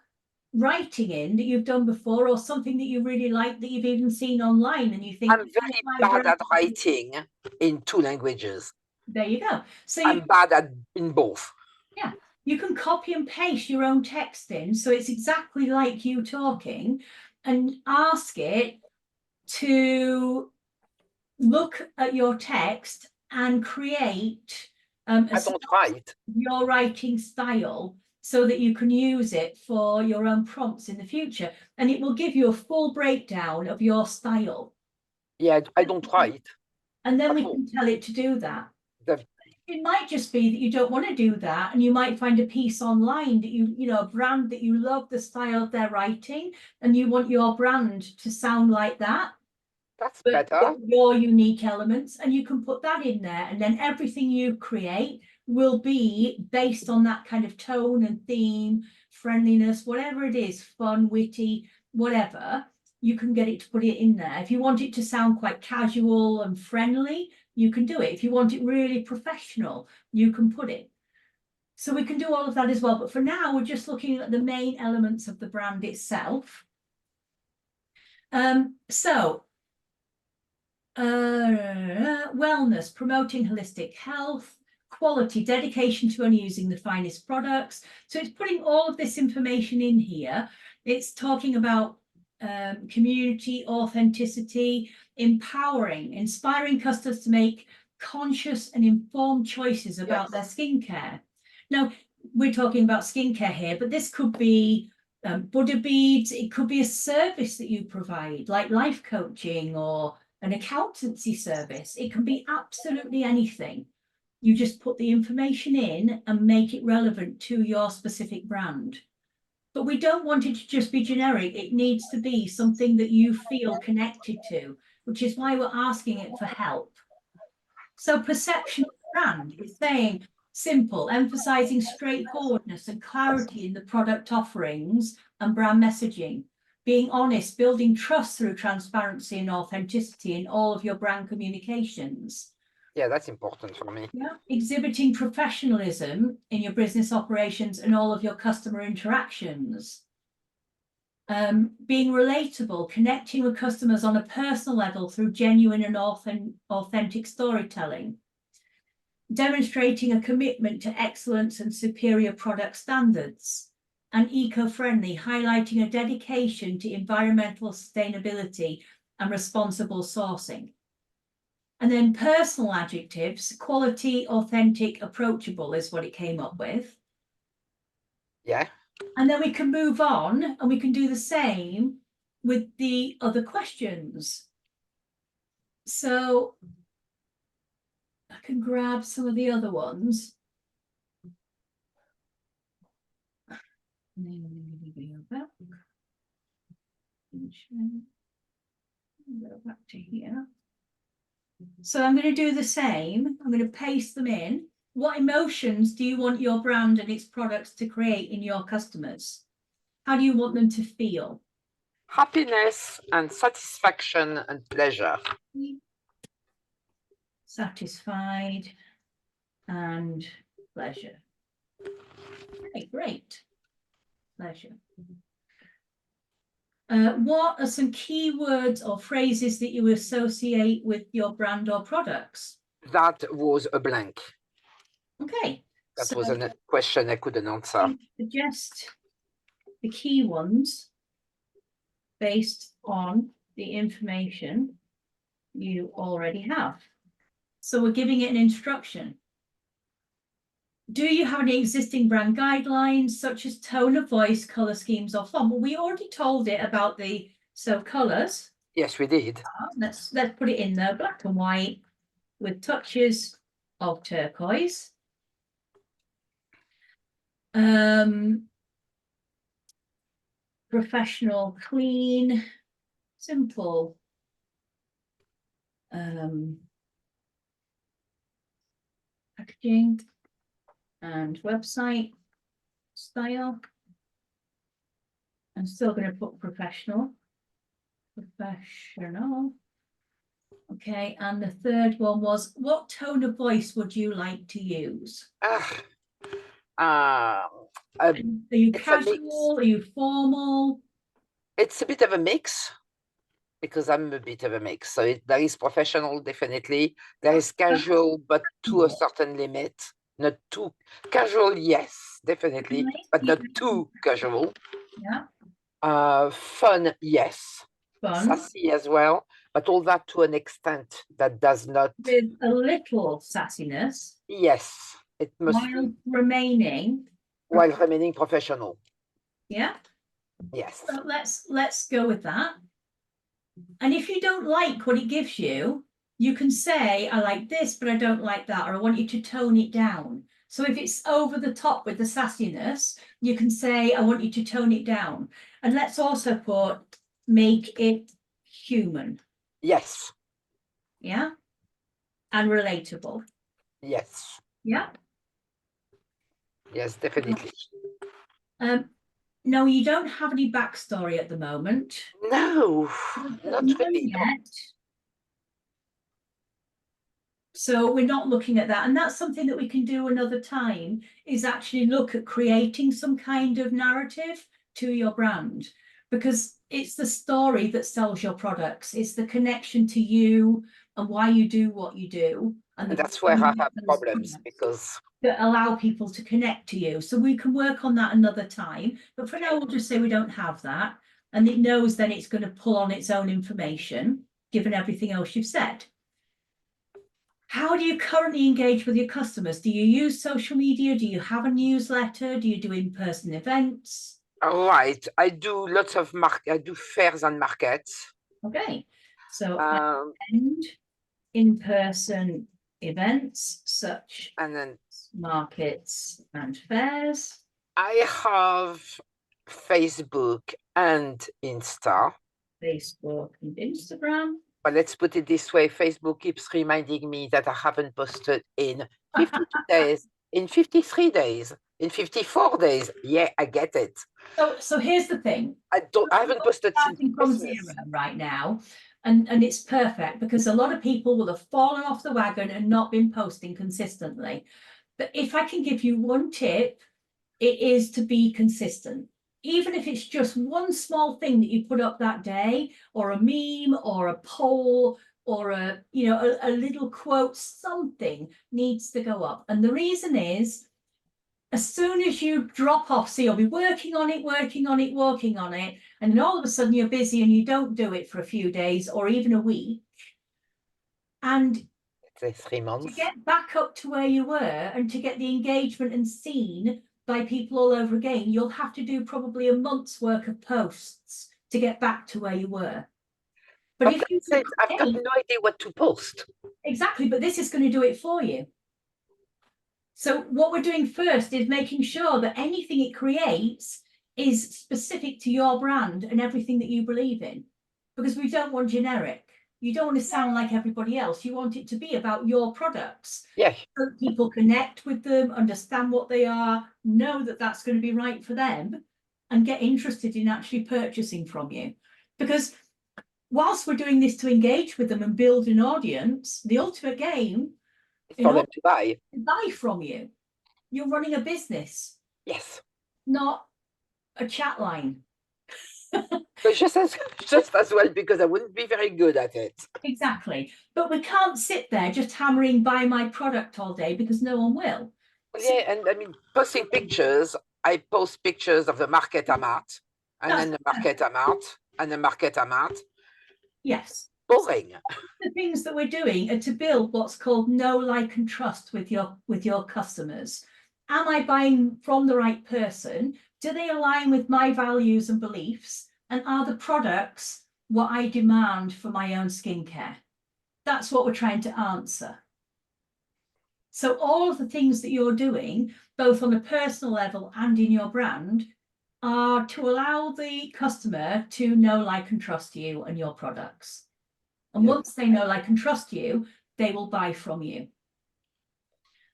writing in that you've done before, or something that you really like that you've even seen online and you think, I'm very bad at writing in 2 languages. There you go. So I'm bad at in both. Yeah, you can copy and paste your own text in, so it's exactly like you talking, and ask it to look at your text and create I don't write. your writing style so that you can use it for your own prompts in the future, and it will give you a full breakdown of your style. Yeah, I don't write. And then we can tell it to do that. The- It might just be that you don't want to do that, and you might find a piece online that you know, a brand that you love the style of their writing, and you want your brand to sound like that. That's But better. your unique elements, and you can put that in there, and then everything you create will be based on that kind of tone and theme, friendliness, whatever it is, fun, witty, whatever. You can get it to put it in there. If you want it to sound quite casual and friendly, you can do it. If you want it really professional, you can put it. So we can do all of that as well. But for now, we're just looking at the main elements of the brand itself. Wellness, promoting holistic health, quality, dedication to only using the finest products. So it's putting all of this information in here. It's talking about community, authenticity, empowering, inspiring customers to make conscious and informed choices about their skincare. Now, we're talking about skincare here, but this could be Buddha beads. It could be a service that you provide, like life coaching or an accountancy service. It can be absolutely anything. You just put the information in and make it relevant to your specific brand. But we don't want it to just be generic. It needs to be something that you feel connected to, which is why we're asking it for help. So perception of brand is saying simple, emphasizing straightforwardness and clarity in the product offerings and brand messaging. Being honest, building trust through transparency and authenticity in all of your brand communications. Yeah, that's important for me. Yeah, exhibiting professionalism in your business operations and all of your customer interactions. Being relatable, connecting with customers on a personal level through genuine and authentic storytelling. Demonstrating a commitment to excellence and superior product standards. And eco-friendly, highlighting a dedication to environmental sustainability and responsible sourcing. And then personal adjectives, quality, authentic, approachable is what it came up with. Yeah. And then we can move on and we can do the same with the other questions. So I can grab some of the other ones. Go back to here. So I'm going to do the same. I'm going to paste them in. What emotions do you want your brand and its products to create in your customers? How do you want them to feel? Happiness and satisfaction and pleasure. Satisfied and pleasure. Okay, great. Pleasure. What are some keywords or phrases that you associate with your brand or products? That was a blank. Okay. That so was a question I couldn't answer. I suggest the key ones based on the information you already have. So we're giving it an instruction. Do you have any existing brand guidelines such as tone of voice, color schemes, or font? Well, we already told it about the colors. Yes, we did. Let's put it in there, black and white with touches of turquoise. Professional, clean, simple. Packaging and website style. I'm still going to put professional. Okay, and the third one was, what tone of voice would you like to use? Are you casual? Are you formal? It's a bit of a mix, because I'm a bit of a mix. So there is professional, definitely. There is casual, but to a certain limit. Not too casual, yes, definitely, but not too casual. Yeah. Fun, yes. Fun. Sassy as well, but all that to an extent that does not. With a little sassiness. Yes, it must. While remaining professional. Yeah. Yes. So let's go with that. And if you don't like what it gives you, you can say, I like this, but I don't like that, or I want you to tone it down. So if it's over the top with the sassiness, you can say, I want you to tone it down. And let's also put, make it human. Yes. Yeah. And relatable. Yes. Yeah. Yes, definitely. No, you don't have any backstory at the moment. No, not really. Yet. So we're not looking at that. And that's something that we can do another time, is actually look at creating some kind of narrative to your brand, because it's the story that sells your products. It's the connection to you and why you do what you do. And that's where I have problems, because that allow people to connect to you. So we can work on that another time. But for now, we'll just say we don't have that. And it knows then it's going to pull on its own information, given everything else you've said. How do you currently engage with your customers? Do you use social media? Do you have a newsletter? Do you do in-person events? All right. I do lots of I do fairs and markets. Okay. So and in-person events such and then markets and fairs. I have Facebook and Insta. Facebook and Instagram. But let's put it this way, Facebook keeps reminding me that I haven't posted in 52 days, in 53 days, in 54 days. Yeah, I get it. So here's the thing. I haven't posted since Christmas. Zero right now. And it's perfect, because a lot of people will have fallen off the wagon and not been posting consistently. But if I can give you one tip, it is to be consistent. Even if it's just one small thing that you put up that day, or a meme, or a poll, or a little quote, something needs to go up. And the reason is, as soon as you drop off, so you'll be working on it, and then all of a sudden you're busy and you don't do it for a few days or even a week. And 3 months. To get back up to where you were and to get the engagement and seen by people all over again, you'll have to do probably a month's work of posts to get back to where you were. But if you said, I've got no idea what to post. Exactly, but this is going to do it for you. So what we're doing first is making sure that anything it creates is specific to your brand and everything that you believe in, because we don't want generic. You don't want to sound like everybody else. You want it to be about your products. Yeah. So people connect with them, understand what they are, know that that's going to be right for them, and get interested in actually purchasing from you. Because whilst we're doing this to engage with them and build an audience, the ultimate game It's for them to buy. to buy from you. You're running a business, Yes. not a chat line. But just as well, because I wouldn't be very good at it. Exactly. But we can't sit there just hammering buy my product all day because no one will. Yeah, and I mean, posting pictures, I post pictures of the market I'm at, and then the market I'm at, and the market I'm at. Yes. Boring. The things that we're doing are to build what's called know, like, and trust with your customers. Am I buying from the right person? Do they align with my values and beliefs? And are the products what I demand for my own skincare? That's what we're trying to answer. So all of the things that you're doing, both on a personal level and in your brand, are to allow the customer to know, like, and trust you and your products. And Yeah. once they know, like, and trust you, they will buy from you.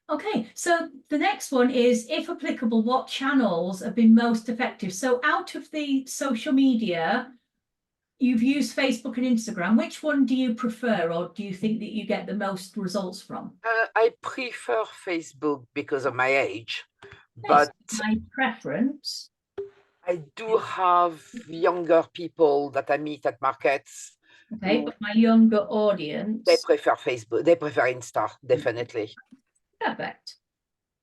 Okay, so the next one is, if applicable, what channels have been most effective? So out of the social media, you've used Facebook and Instagram. Which one do you prefer, or do you think that you get the most results from? I prefer Facebook because of my age, Yes, but my preference. I do have younger people that I meet at markets. Okay, who but my younger They audience. prefer Facebook. They prefer Insta, definitely. Perfect.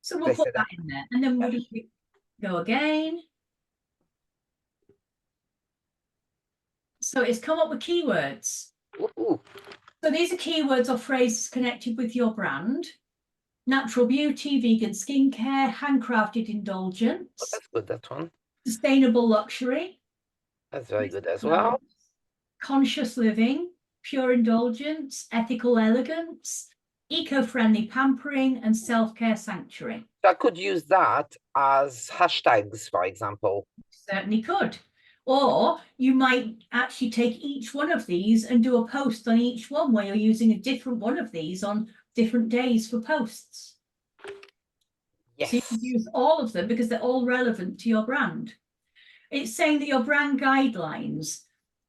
So we'll They put say that in there, and then we'll go again. So it's come up with keywords. Ooh, So these are keywords or phrases connected with your brand: natural beauty, vegan skincare, handcrafted indulgence, that's good, that one. sustainable luxury, That's very good as well. conscious living, pure indulgence, ethical elegance, eco-friendly pampering, and self-care sanctuary. So I could use that as hashtags, for example. Certainly could. Or you might actually take each one of these and do a post on each one where you're using a different one of these on different days for posts. So you Yes. can use all of them because they're all relevant to your brand. It's saying that your brand guidelines: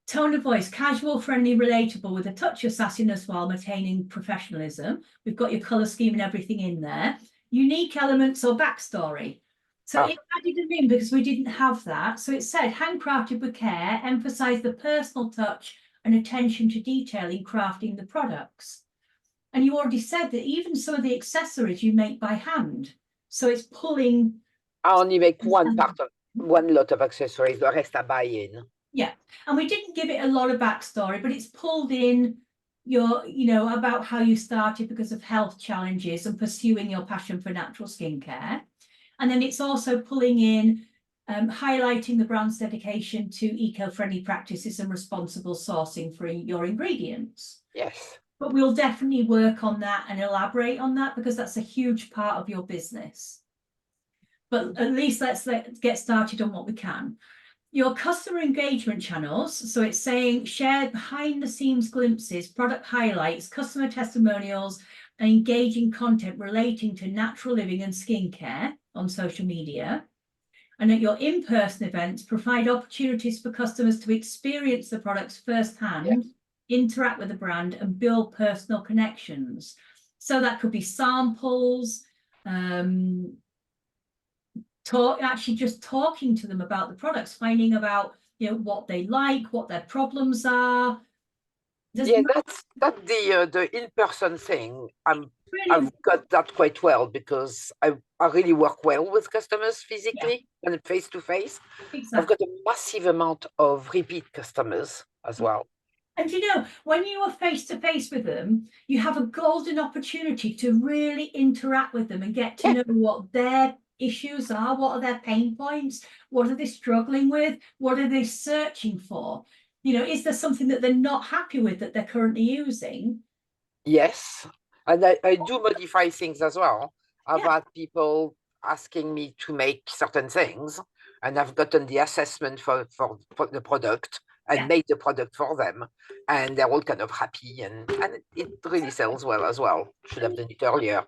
tone of voice, casual, friendly, relatable, with a touch of sassiness while maintaining professionalism. We've got your color scheme and everything in there. Unique elements or backstory. So it added them in because we didn't have that. So it said handcrafted with care, emphasize the personal touch and attention to detail in crafting the products. And you already said that even some of the accessories you make by hand. So it's pulling. I only make one lot of accessories, the rest I buy in. Yeah, and we didn't give it a lot of backstory, but it's pulled in your, about how you started because of health challenges and pursuing your passion for natural skincare. And then it's also pulling in, highlighting the brand's dedication to eco-friendly practices and responsible sourcing for your ingredients. Yes. But we'll definitely work on that and elaborate on that because that's a huge part of your business. But at least let's get started on what we can. Your customer engagement channels. So it's saying share behind the scenes glimpses, product highlights, customer testimonials, and engaging content relating to natural living and skincare on social media. And at your in-person events, provide opportunities for customers to experience the products firsthand, interact with the brand, and build personal connections. So that could be samples, actually just talking to them about the products, finding about what they like, what their problems are. That's the in-person thing. I've got that quite well because I really work well with customers physically and face to face. I've got a massive amount of repeat customers as well. And when you are face to face with them, you have a golden opportunity to really interact with them and get to know what their issues are, what are their pain points, what are they struggling with, what are they searching for? Is there something that they're not happy with that they're currently using? Yes, and I do modify things as well. I've had people asking me to make certain things, and I've gotten the assessment for the product and made the product for them, and they're all kind of happy, and it really sells well as well. Should have done it earlier.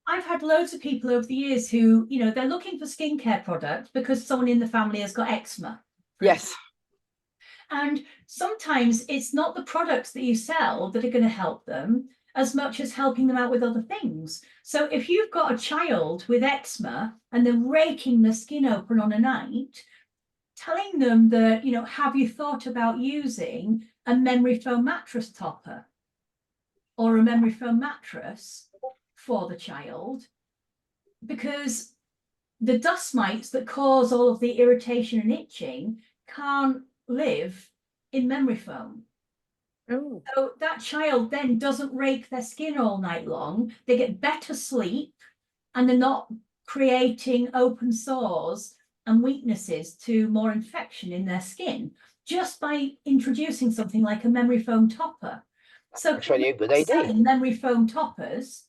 I've had loads of people over the years who, they're looking for skincare products because someone in the family has got eczema. Yes. And sometimes it's not the products that you sell that are going to help them as much as helping them out with other things. So if you've got a child with eczema and they're raking the skin open on a night, telling them that, you know, have you thought about using a memory foam mattress topper or a memory foam mattress for the child? Because the dust mites that cause all of the irritation and itching can't live in memory foam. Oh, So that child then doesn't rake their skin all night long. They get better sleep and they're not creating open sores and weaknesses to more infection in their skin just by introducing something like a memory foam topper. So Actually, a good idea. selling memory foam toppers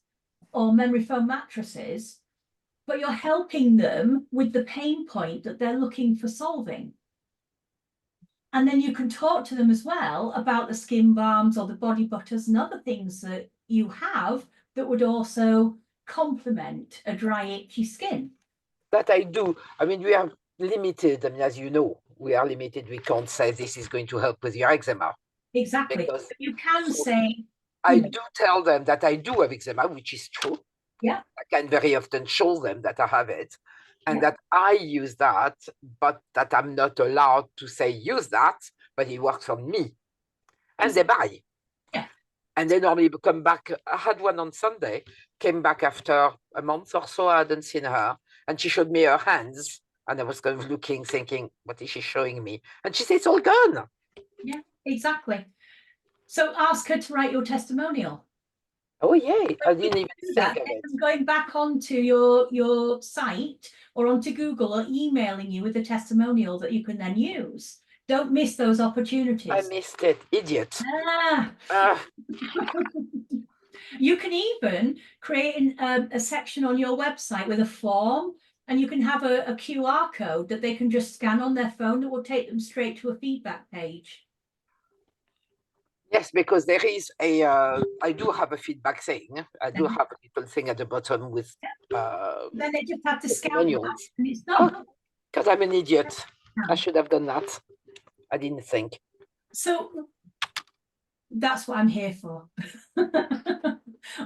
or memory foam mattresses, but you're helping them with the pain point that they're looking for solving. And then you can talk to them as well about the skin balms or the body butters and other things that you have that would also complement a dry, itchy skin. That I do. I mean, we are limited. I mean, as you know, we are limited. We can't say this is going to help with your eczema. Exactly. Because But you can so say, I you know, do tell them that I do have eczema, which is true. Yeah. I can very often show them that I have it and Yeah. that I use that, but that I'm not allowed to say use that, but it works on me. And they buy. Yeah. And they normally come back. I had one on Sunday, came back after a month or so. I hadn't seen her. And she showed me her hands. And I was kind of looking, thinking, what is she showing me? And she said, it's all gone. Yeah, exactly. So ask her to write your testimonial. Oh, yeah. I didn't even Do think that. of it. Get them going back onto your site or onto Google or emailing you with a testimonial that you can then use. Don't miss those opportunities. I missed it. Idiot. Ah. Ah, You can even create a section on your website with a form, and you can have a QR code that they can just scan on their phone that will take them straight to a feedback page. yes, because there is I do have a feedback thing. I do have a little thing at the bottom with Then they just have to scan that testimonials. and it's done. Because I'm an idiot. I should have done that. I didn't think. So that's what I'm here for.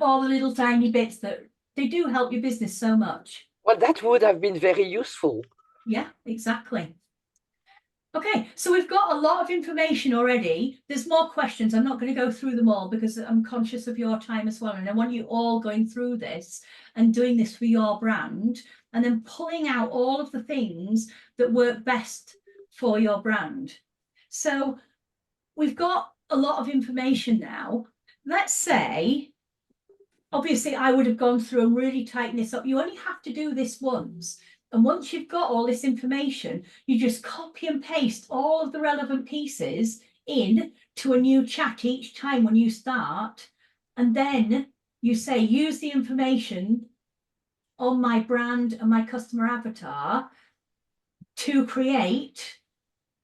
All the little tiny bits that they do help your business so much. Well, that would have been very useful. Yeah, exactly. Okay, so we've got a lot of information already. There's more questions. I'm not going to go through them all because I'm conscious of your time as well. And I want you all going through this and doing this for your brand and then pulling out all of the things that work best for your brand. So we've got a lot of information now. Let's say, obviously, I would have gone through and really tighten this up. You only have to do this once. And once you've got all this information, you just copy and paste all of the relevant pieces in to a new chat each time when you start. And then you say, use the information on my brand and my customer avatar to create,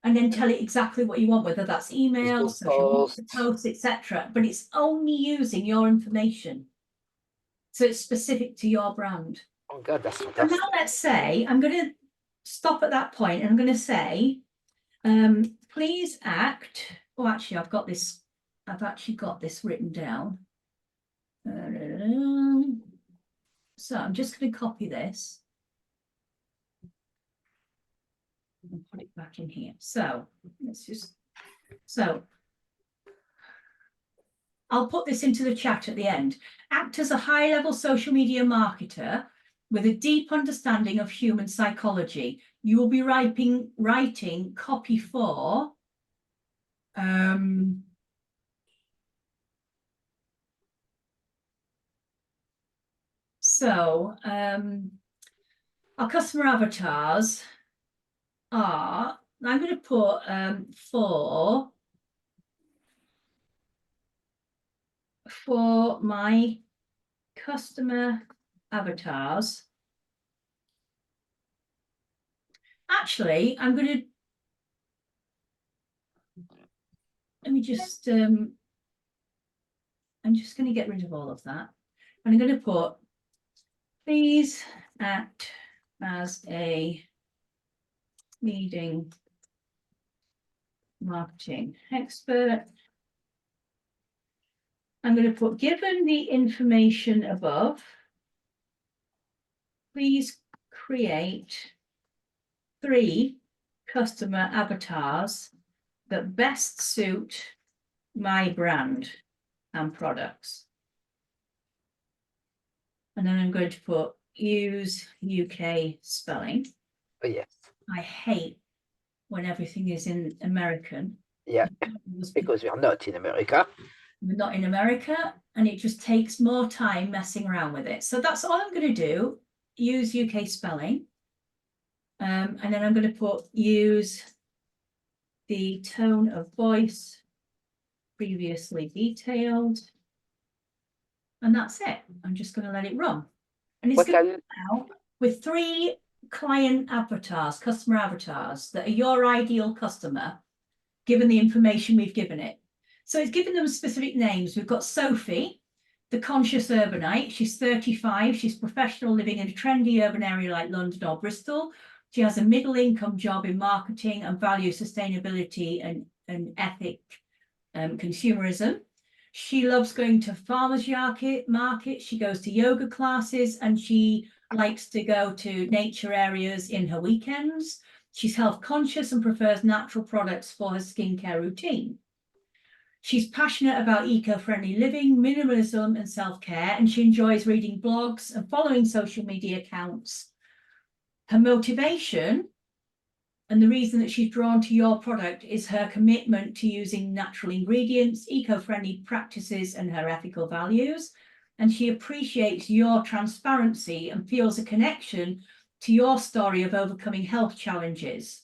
and then tell it exactly what you want, whether that's email, Facebook social media posts. posts, etc. But it's only using your information. So it's specific to your brand. Oh God, that's And fantastic. now let's say, I'm going to stop at that point and I'm going to say, please act. Oh, actually, I've actually got this written down. So I'm just going to copy this and put it back in here. So I'll put this into the chat at the end. Act as a high-level social media marketer with a deep understanding of human psychology. You will be writing copy for our customer avatars are, I'm going to put for my customer avatars. Actually, I'm going to, let me just, I'm just going to get rid of all of that. And I'm going to put, please act as a leading marketing expert. I'm going to put, given the information above, please create 3 customer avatars that best suit my brand and products. And then I'm going to put use UK spelling. Oh, yes. I hate when everything is in American. Yeah, because we are not in America. We're not in America, and it just takes more time messing around with it. So that's all I'm going to do. Use UK spelling. And then I'm going to put use the tone of voice previously detailed. And that's it. I'm just going to let it run. And it's What going to I'll, come out with 3 client avatars, customer avatars that are your ideal customer, given the information we've given it. So it's given them specific names. We've got Sophie, the conscious urbanite. She's 35. She's professional, living in a trendy urban area like London or Bristol. She has a middle income job in marketing and values sustainability and ethic consumerism. She loves going to farmers market. She goes to yoga classes, and she likes to go to nature areas in her weekends. She's health conscious and prefers natural products for her skincare routine. She's passionate about eco-friendly living, minimalism, and self-care, and she enjoys reading blogs and following social media accounts. Her motivation and the reason that she's drawn to your product is her commitment to using natural ingredients, eco-friendly practices, and her ethical values. And she appreciates your transparency and feels a connection to your story of overcoming health challenges.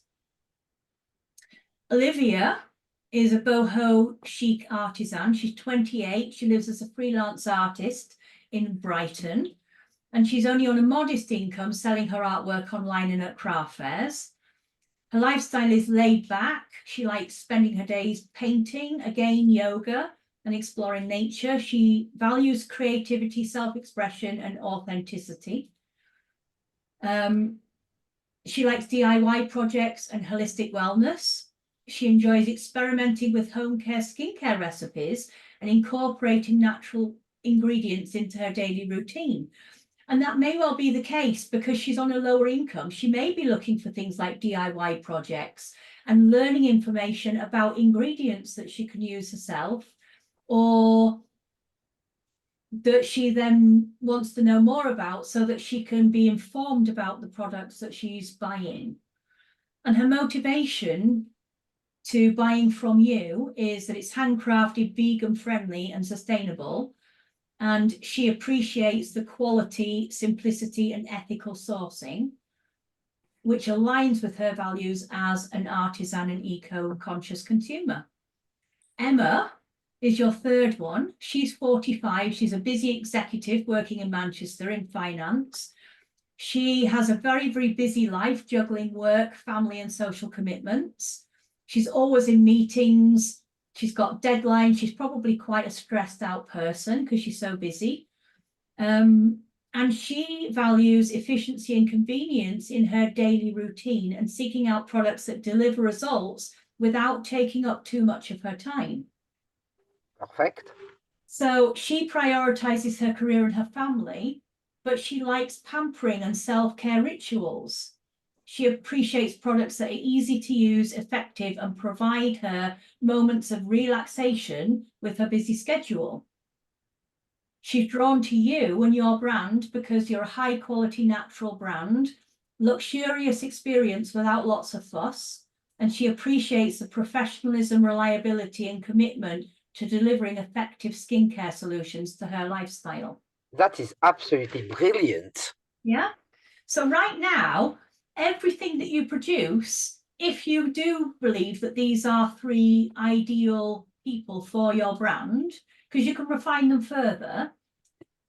Olivia is a boho chic artisan. She's 28. She lives as a freelance artist in Brighton, and she's only on a modest income, selling her artwork online and at craft fairs. Her lifestyle is laid back. She likes spending her days painting, again, yoga, and exploring nature. She values creativity, self-expression, and authenticity. She likes DIY projects and holistic wellness. She enjoys experimenting with home care skincare recipes and incorporating natural ingredients into her daily routine. And that may well be the case because she's on a lower income. She may be looking for things like DIY projects and learning information about ingredients that she can use herself, or that she then wants to know more about so that she can be informed about the products that she's buying. And her motivation to buying from you is that it's handcrafted, vegan friendly, and sustainable. And she appreciates the quality, simplicity, and ethical sourcing, which aligns with her values as an artisan and eco-conscious consumer. Emma is your 3rd one. She's 45. She's a busy executive working in Manchester in finance. She has a very, very busy life, juggling work, family, and social commitments. She's always in meetings. She's got deadlines. She's probably quite a stressed out person because she's so busy. And she values efficiency and convenience in her daily routine and seeking out products that deliver results without taking up too much of her time. perfect. So she prioritizes her career and her family, but she likes pampering and self-care rituals. She appreciates products that are easy to use, effective, and provide her moments of relaxation with her busy schedule. She's drawn to you and your brand because you're a high-quality natural brand, luxurious experience without lots of fuss, and she appreciates the professionalism, reliability, and commitment to delivering effective skincare solutions to her lifestyle. That is absolutely brilliant. Yeah. So right now, everything that you produce, if you do believe that these are 3 ideal people for your brand, because you can refine them further,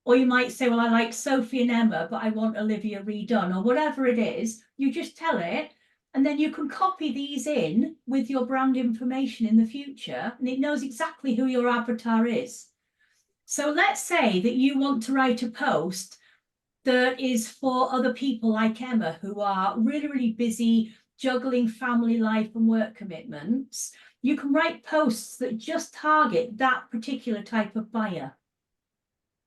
or you might say, well, I like Sophie and Emma, but I want Olivia redone, or whatever it is, you just tell it, and then you can copy these in with your brand information in the future, and it knows exactly who your avatar is. So let's say that you want to write a post that is for other people like Emma, who are really, really busy juggling family life and work commitments, you can write posts that just target that particular type of buyer.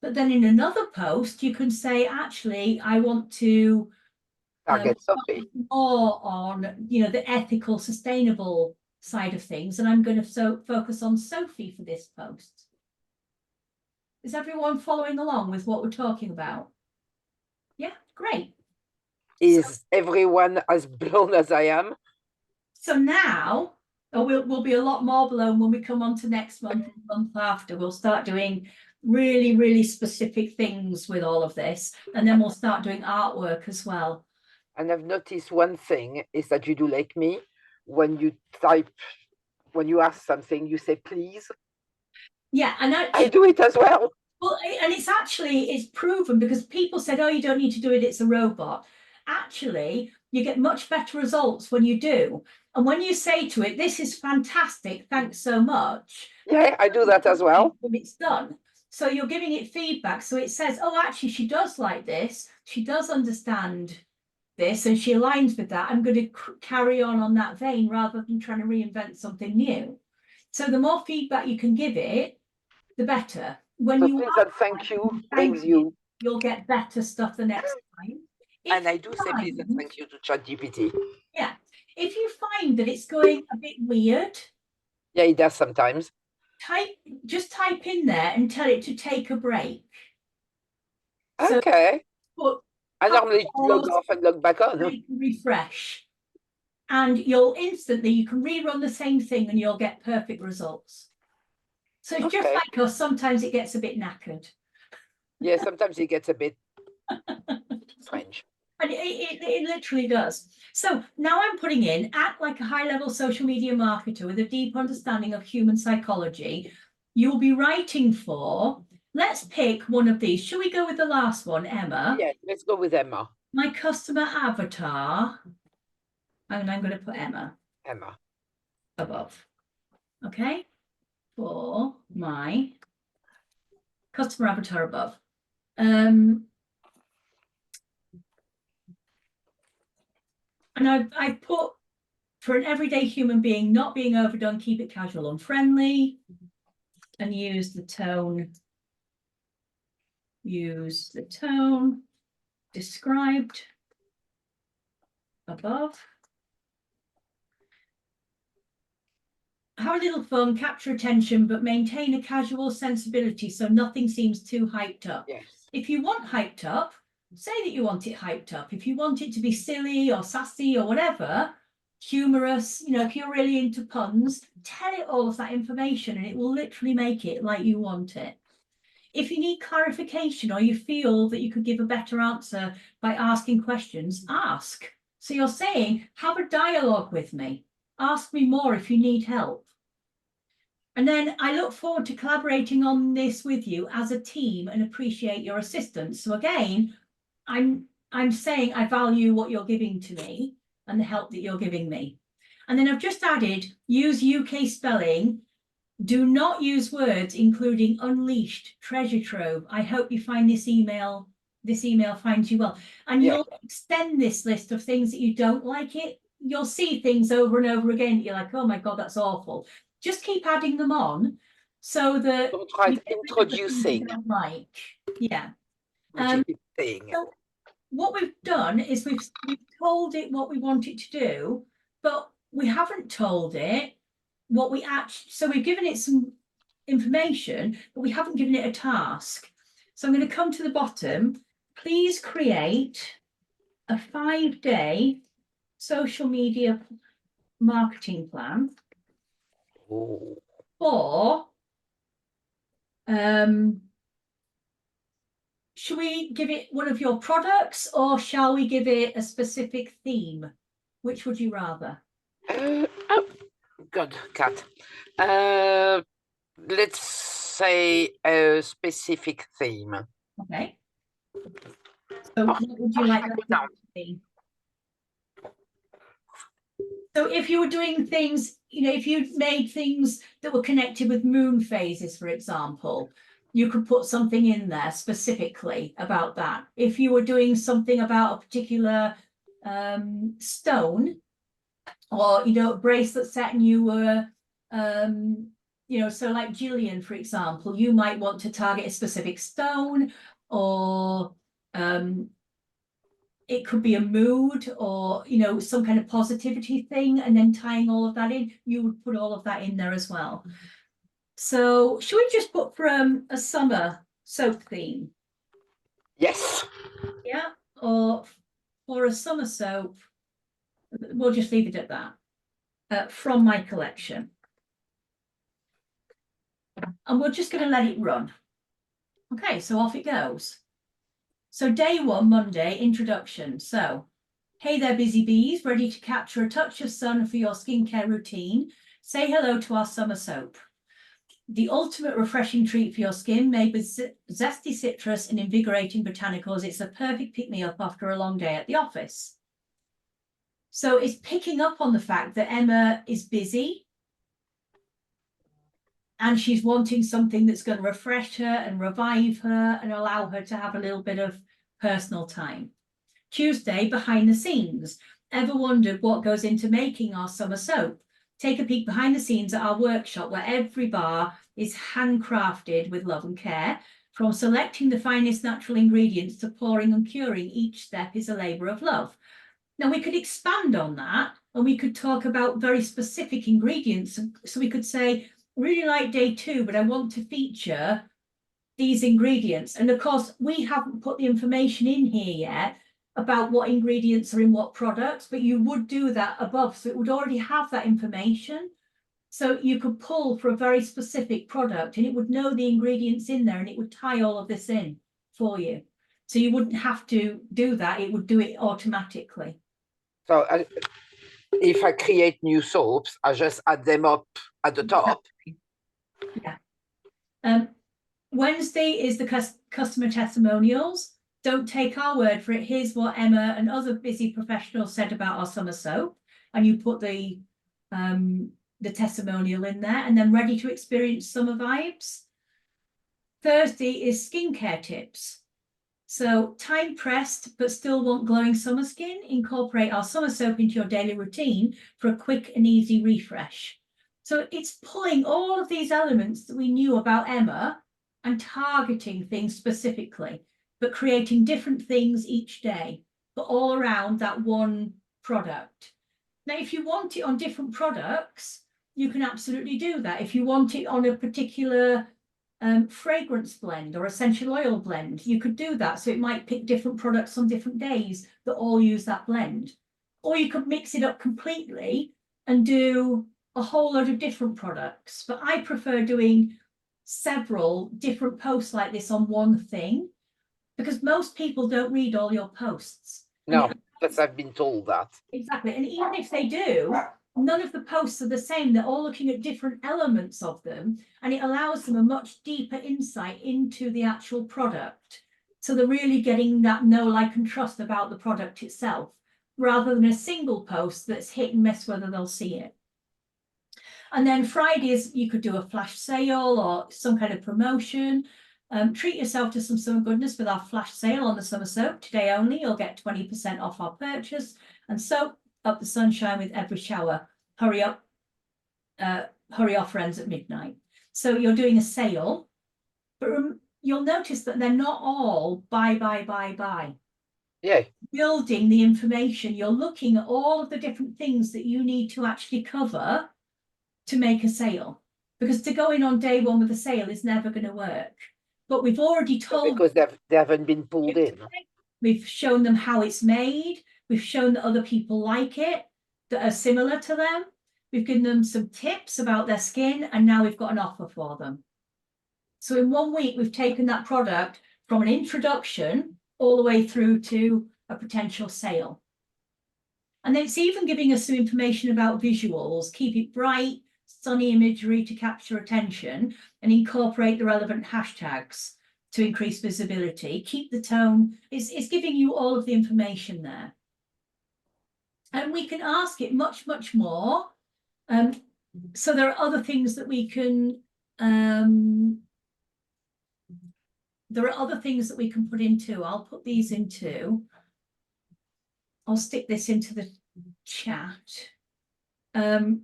But then in another post, you can say, actually, I want to Target Sophie. more on, you know, the ethical, sustainable side of things, and I'm going to focus on Sophie for this post. Is everyone following along with what we're talking about? Yeah, great. Is everyone as blown as I am? So now, we'll be a lot more blown when we come on to next month and the month after. We'll start doing really, really specific things with all of this, and then we'll start doing artwork as well. And I've noticed one thing is that you do like me. When you type, when you ask something, you say please. Yeah, and I do it as well. Well, and it's proven, because people said, oh, you don't need to do it, it's a robot. Actually, you get much better results when you do. And when you say to it, this is fantastic, thanks so much. Yeah, I do that as well. When it's done. So you're giving it feedback. So it says, oh, actually, she does like this. She does understand this and she aligns with that. I'm going to carry on that vein rather than trying to reinvent something new. So the more feedback you can give it, the better. When So you please and thank you brings you. you'll get better stuff the next time. And I do say please and thank you to ChatGPT. Yeah. If you find that it's going a bit weird, yeah, it does sometimes. Just type in there and tell it to take a break. Okay. So I normally log off and log back on. Refresh. And you can rerun the same thing and you'll get perfect results. So it's just like us, sometimes it gets a bit knackered. Yeah, sometimes it gets a bit strange. And it literally does. So now I'm putting in, act like a high-level social media marketer with a deep understanding of human psychology. You'll be writing for, let's pick one of these. Shall we go with the last one, Emma? Yeah, let's go with Emma. My customer avatar. And I'm going to put Emma. Emma. Above. Okay. For my customer avatar above. And I put, for an everyday human being, not being overdone, keep it casual and friendly, and use the tone described above. Have a little fun, capture attention, but maintain a casual sensibility so nothing seems too hyped up. Yes. If you want hyped up, say that you want it hyped up. If you want it to be silly or sassy or whatever, humorous, you know, if you're really into puns, tell it all of that information and it will literally make it like you want it. If you need clarification or you feel that you could give a better answer by asking questions, ask. So you're saying, have a dialogue with me. Ask me more if you need help. And then I look forward to collaborating on this with you as a team and appreciate your assistance. So again, I'm saying I value what you're giving to me and the help that you're giving me. And then I've just added, use UK spelling. Do not use words including unleashed, treasure trove. I hope you find this email finds you well. And you'll extend this list of things that you don't like it. You'll see things over and over again. You're like, oh my God, that's awful. Just keep adding them on so that Don't try introducing. Like, yeah. So what we've done is we've told it what we want it to do, but we haven't told it what we actually, so we've given it some information, but we haven't given it a task. So I'm going to come to the bottom. Please create a 5-day social media marketing plan for, should we give it one of your products or shall we give it a specific theme? Which would you rather? Oh, good, Kat. Let's say a specific theme. Okay. So what would you like that to be? So if you were doing things, you know, if you made things that were connected with moon phases, for example, you could put something in there specifically about that. If you were doing something about a particular stone, or, you know, a bracelet set and you were, you know, so like Gillian, for example, you might want to target a specific stone, or it could be a mood, or, you know, some kind of positivity thing, and then tying all of that in, you would put all of that in there as well. So should we just put from a summer soap theme? Yes. Yeah, or for a summer soap, we'll just leave it at that, from my collection. And we're just going to let it run. Okay, so off it goes. So day one, Monday, introduction. So, hey there, busy bees, ready to capture a touch of sun for your skincare routine? Say hello to our summer soap. The ultimate refreshing treat for your skin, made with zesty citrus and invigorating botanicals. It's a perfect pick-me-up after a long day at the office. So it's picking up on the fact that Emma is busy and she's wanting something that's going to refresh her and revive her and allow her to have a little bit of personal time. Tuesday, behind the scenes. Ever wondered what goes into making our summer soap? Take a peek behind the scenes at our workshop, where every bar is handcrafted with love and care. From selecting the finest natural ingredients to pouring and curing, each step is a labor of love. Now we could expand on that and we could talk about very specific ingredients. So we could say, really like day two, but I want to feature these ingredients. And of course, we haven't put the information in here yet about what ingredients are in what products, but you would do that above. So it would already have that information. So you could pull for a very specific product and it would know the ingredients in there and it would tie all of this in for you. So you wouldn't have to do that. It would do it automatically. So if I create new soaps, I just add them up at the top. Yeah. Wednesday is the customer testimonials. Don't take our word for it. Here's what Emma and other busy professionals said about our summer soap. And you put the testimonial in there, and then ready to experience summer vibes. Thursday is skincare tips. So time pressed, but still want glowing summer skin? Incorporate our summer soap into your daily routine for a quick and easy refresh. So it's pulling all of these elements that we knew about Emma and targeting things specifically, but creating different things each day, but all around that one product. Now, if you want it on different products, you can absolutely do that. If you want it on a particular fragrance blend or essential oil blend, you could do that. So it might pick different products on different days that all use that blend. Or you could mix it up completely and do a whole load of different products. But I prefer doing several different posts like this on one thing, because most people don't read all your posts. No, that's I've been told that. Exactly. And even if they do, none of the posts are the same. They're all looking at different elements of them, and it allows them a much deeper insight into the actual product. So they're really getting that know, like, and trust about the product itself, rather than a single post that's hit and miss whether they'll see it. And then Fridays, you could do a flash sale or some kind of promotion. Treat yourself to some summer goodness with our flash sale on the summer soap. Today only, you'll get 20% off our purchase. And soap up the sunshine with every shower. Hurry up, hurry off ends at midnight. So you're doing a sale, but you'll notice that they're not all buy. Yeah. Building the information, you're looking at all of the different things that you need to actually cover to make a sale, because to go in on day one with a sale is never going to work. But we've already told, because they haven't been pulled in. We've shown them how it's made. We've shown that other people like it, that are similar to them. We've given them some tips about their skin, and now we've got an offer for them. So in 1 week, we've taken that product from an introduction all the way through to a potential sale. And then it's even giving us some information about visuals. Keep it bright, sunny imagery to capture attention, and incorporate the relevant hashtags to increase visibility. Keep the tone. It's giving you all of the information there. And we can ask it much, much more. So there are other things that we can, put into. I'll put these into, I'll stick this into the chat. To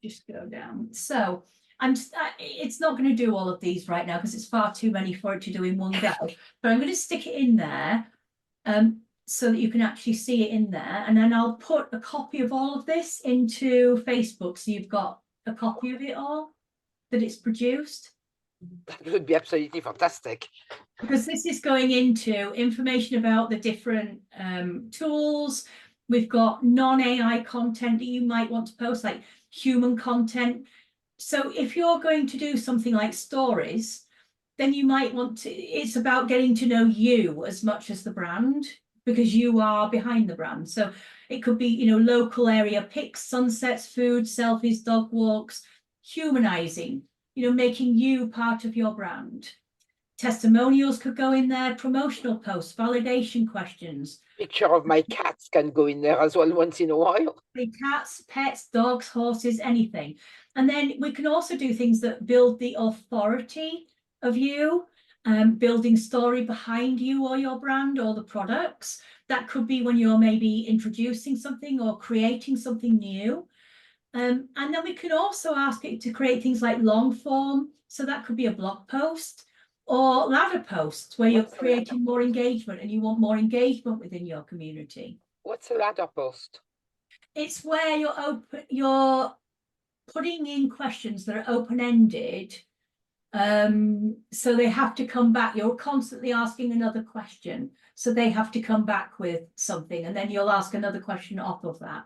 just go down. So it's not going to do all of these right now because it's far too many for it to do in one go. But I'm going to stick it in there so that you can actually see it in there. And then I'll put a copy of all of this into Facebook. So you've got a copy of it all that it's produced. That would be absolutely fantastic. Because this is going into information about the different tools. We've got non-AI content that you might want to post, like human content. So if you're going to do something like stories, then you might want to, it's about getting to know you as much as the brand, because you are behind the brand. So it could be, you know, local area pics, sunsets, food, selfies, dog walks, humanizing, you know, making you part of your brand. Testimonials could go in there, promotional posts, validation questions. Picture of my cats can go in there as well once in a while. Cats, pets, dogs, horses, anything. And then we can also do things that build the authority of you, building story behind you or your brand or the products. That could be when you're maybe introducing something or creating something new. And then we can also ask it to create things like long form. So that could be a blog post or ladder posts where you're creating more engagement and you want more engagement within your community. What's a ladder post? It's where you're putting in questions that are open-ended. So they have to come back. You're constantly asking another question. So they have to come back with something, and then you'll ask another question off of that.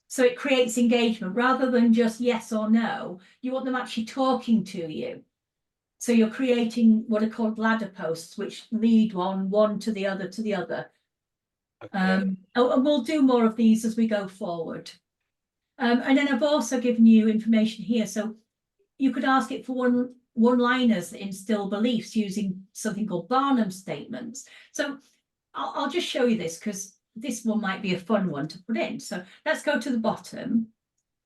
So it creates engagement rather than just yes or no. You want them actually talking to you. So you're creating what are called ladder posts, which lead one to the other to the other. Okay. And we'll do more of these as we go forward. And then I've also given you information here. So you could ask it for one-liners that instill beliefs using something called Barnum statements. So I'll just show you this because this one might be a fun one to put in. So let's go to the bottom.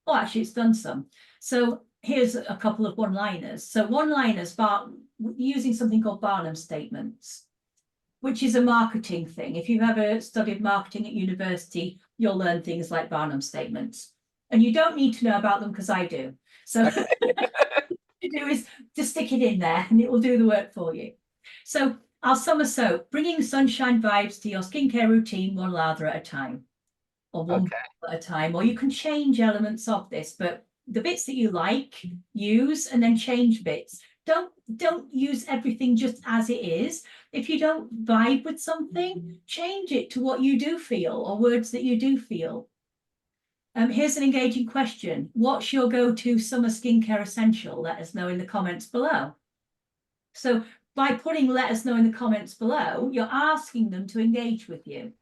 Oh, actually, it's done some. So here's a couple of one-liners. So one-liners, using something called Barnum statements, which is a marketing thing. If you've ever studied marketing at university, you'll learn things like Barnum statements. And you don't need to know about them because I do. So what you do is just stick it in there and it will do the work for you. So our summer soap, bringing sunshine vibes to your skincare routine one lather at a time. Or one at a time, or you can change elements of this, but the bits that you like, use, and then change bits. Don't use everything just as it is. If you don't vibe with something, change it to what you do feel or words that you do feel. Here's an engaging question. What's your go-to summer skincare essential? Let us know in the comments below. So by putting let us know in the comments below, you're asking them to engage with you.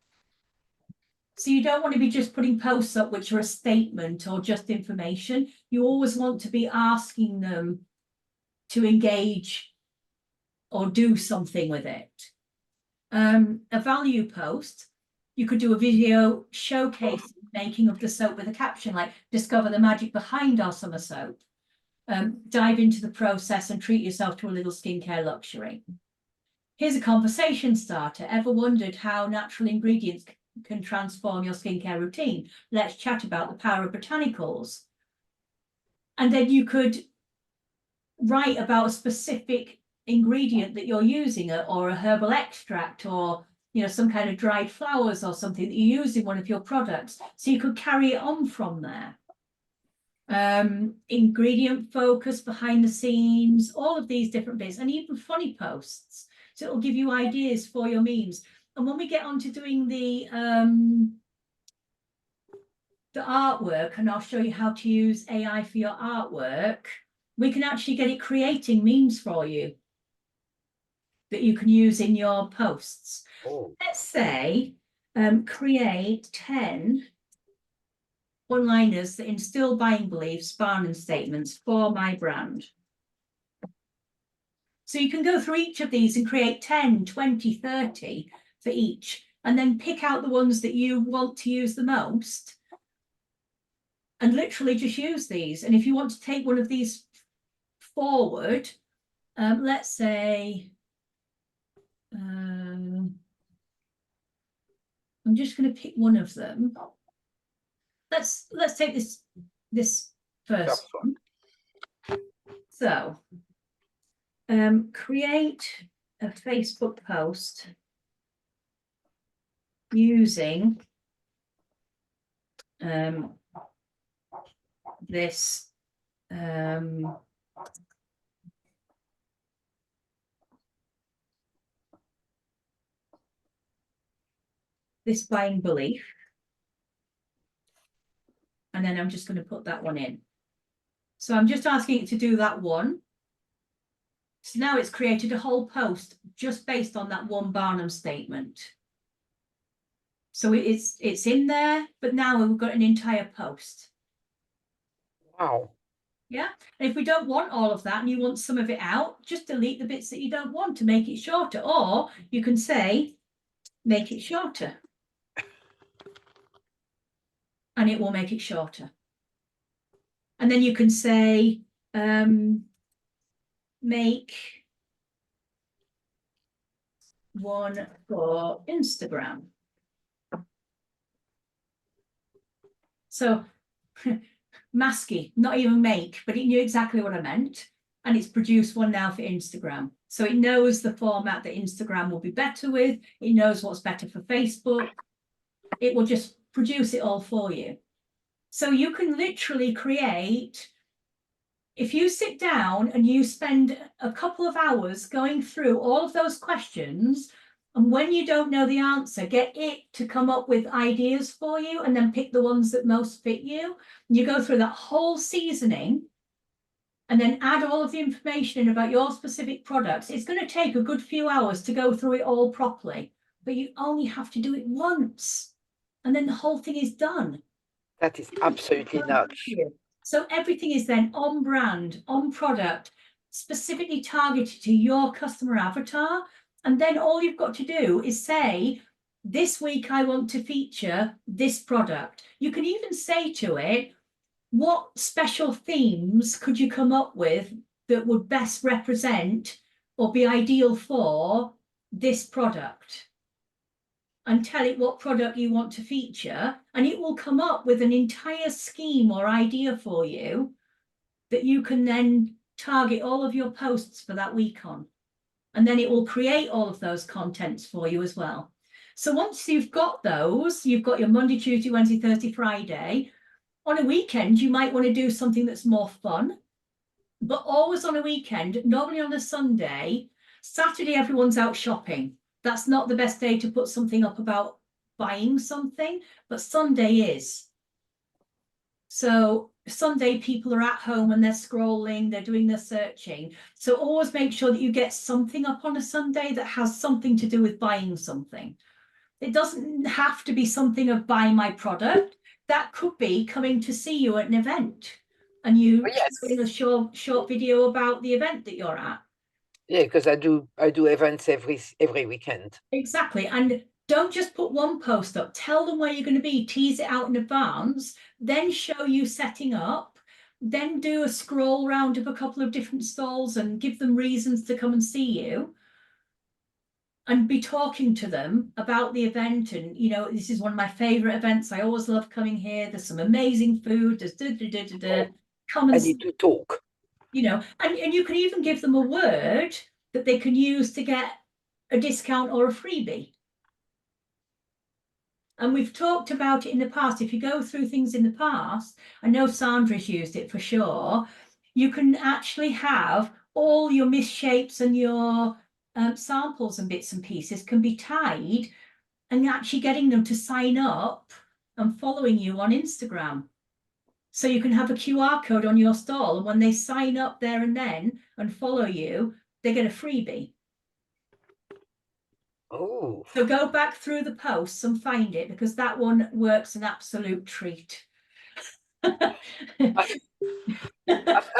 So you don't want to be just putting posts up which are a statement or just information. You always want to be asking them to engage or do something with it. A value post, you could do a video showcase making of the soap with a caption like discover the magic behind our summer soap. Dive into the process and treat yourself to a little skincare luxury. Here's a conversation starter. Ever wondered how natural ingredients can transform your skincare routine? Let's chat about the power of botanicals. And then you could write about a specific ingredient that you're using, or a herbal extract, or some kind of dried flowers or something that you use in one of your products. So you could carry it on from there. Ingredient focus, behind the scenes, all of these different bits, and even funny posts. So it'll give you ideas for your memes. And when we get on to doing the artwork, and I'll show you how to use AI for your artwork, we can actually get it creating memes for you that you can use in your posts. Oh. Let's say create 10 one-liners that instill buying beliefs, Barnum statements for my brand. So you can go through each of these and create 10, 20, 30 for each, and then pick out the ones that you want to use the most and literally just use these. And if you want to take one of these forward, let's say, I'm just going to pick one of them. Let's take this first one. So, create a Facebook post using this this buying belief, and then I'm just going to put that one in. So I'm just asking it to do that one. So now it's created a whole post just based on that one Barnum statement. So it's in there, but now we've got an entire post. Wow. Yeah, and if we don't want all of that and you want some of it out, just delete the bits that you don't want to make it shorter, or you can say, make it shorter. And it will make it shorter. And then you can say, make one for Instagram. So Masky, not even make, but it knew exactly what I meant. And it's produced one now for Instagram. So it knows the format that Instagram will be better with. It knows what's better for Facebook. It will just produce it all for you. So you can literally create, if you sit down and you spend a couple of hours going through all of those questions, and when you don't know the answer, get it to come up with ideas for you and then pick the ones that most fit you. And you go through that whole seasoning and then add all of the information in about your specific products. It's going to take a good few hours to go through it all properly, but you only have to do it once and then the whole thing is done. That is absolutely nuts. So everything is then on brand, on product, specifically targeted to your customer avatar. And then all you've got to do is say, this week I want to feature this product. You can even say to it, what special themes could you come up with that would best represent or be ideal for this product? And tell it what product you want to feature, and it will come up with an entire scheme or idea for you that you can then target all of your posts for that week on. And then it will create all of those contents for you as well. So once you've got those, you've got your Monday, Tuesday, Wednesday, Thursday, Friday. On a weekend, you might want to do something that's more fun, but always on a weekend, normally on a Sunday. Saturday, everyone's out shopping. That's not the best day to put something up about buying something, but Sunday is. So Sunday people are at home and they're scrolling, they're doing their searching. So always make sure that you get something up on a Sunday that has something to do with buying something. It doesn't have to be something of buy my product. That could be coming to see you at an event and you in a short video about the event that you're at. Yeah, because I do events every weekend. Exactly. And don't just put one post up. Tell them where you're going to be, tease it out in advance, then show you setting up, then do a scroll round of a couple of different stalls and give them reasons to come and see you. And be talking to them about the event. And, you know, this is one of my favorite events. I always love coming here. There's some amazing food. There's Come and I need to talk. You know, and you can even give them a word that they can use to get a discount or a freebie. And we've talked about it in the past. If you go through things in the past, I know Sandra's used it for sure. You can actually have all your misshapes and your samples and bits and pieces can be tied and actually getting them to sign up and following you on Instagram. So you can have a QR code on your stall, and when they sign up there and then and follow you, they get a freebie. Oh. So go back through the posts and find it, because that one works an absolute treat. I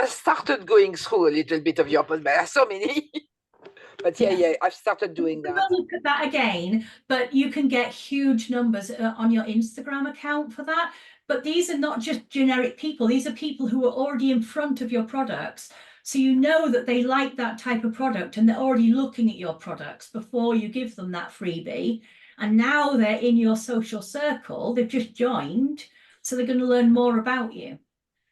started going through a little bit of your post, but there are so many. But yeah, I've started doing that. Look at that again, but you can get huge numbers on your Instagram account for that. But these are not just generic people. These are people who are already in front of your products. So you know that they like that type of product and they're already looking at your products before you give them that freebie. And now they're in your social circle, they've just joined, so they're going to learn more about you.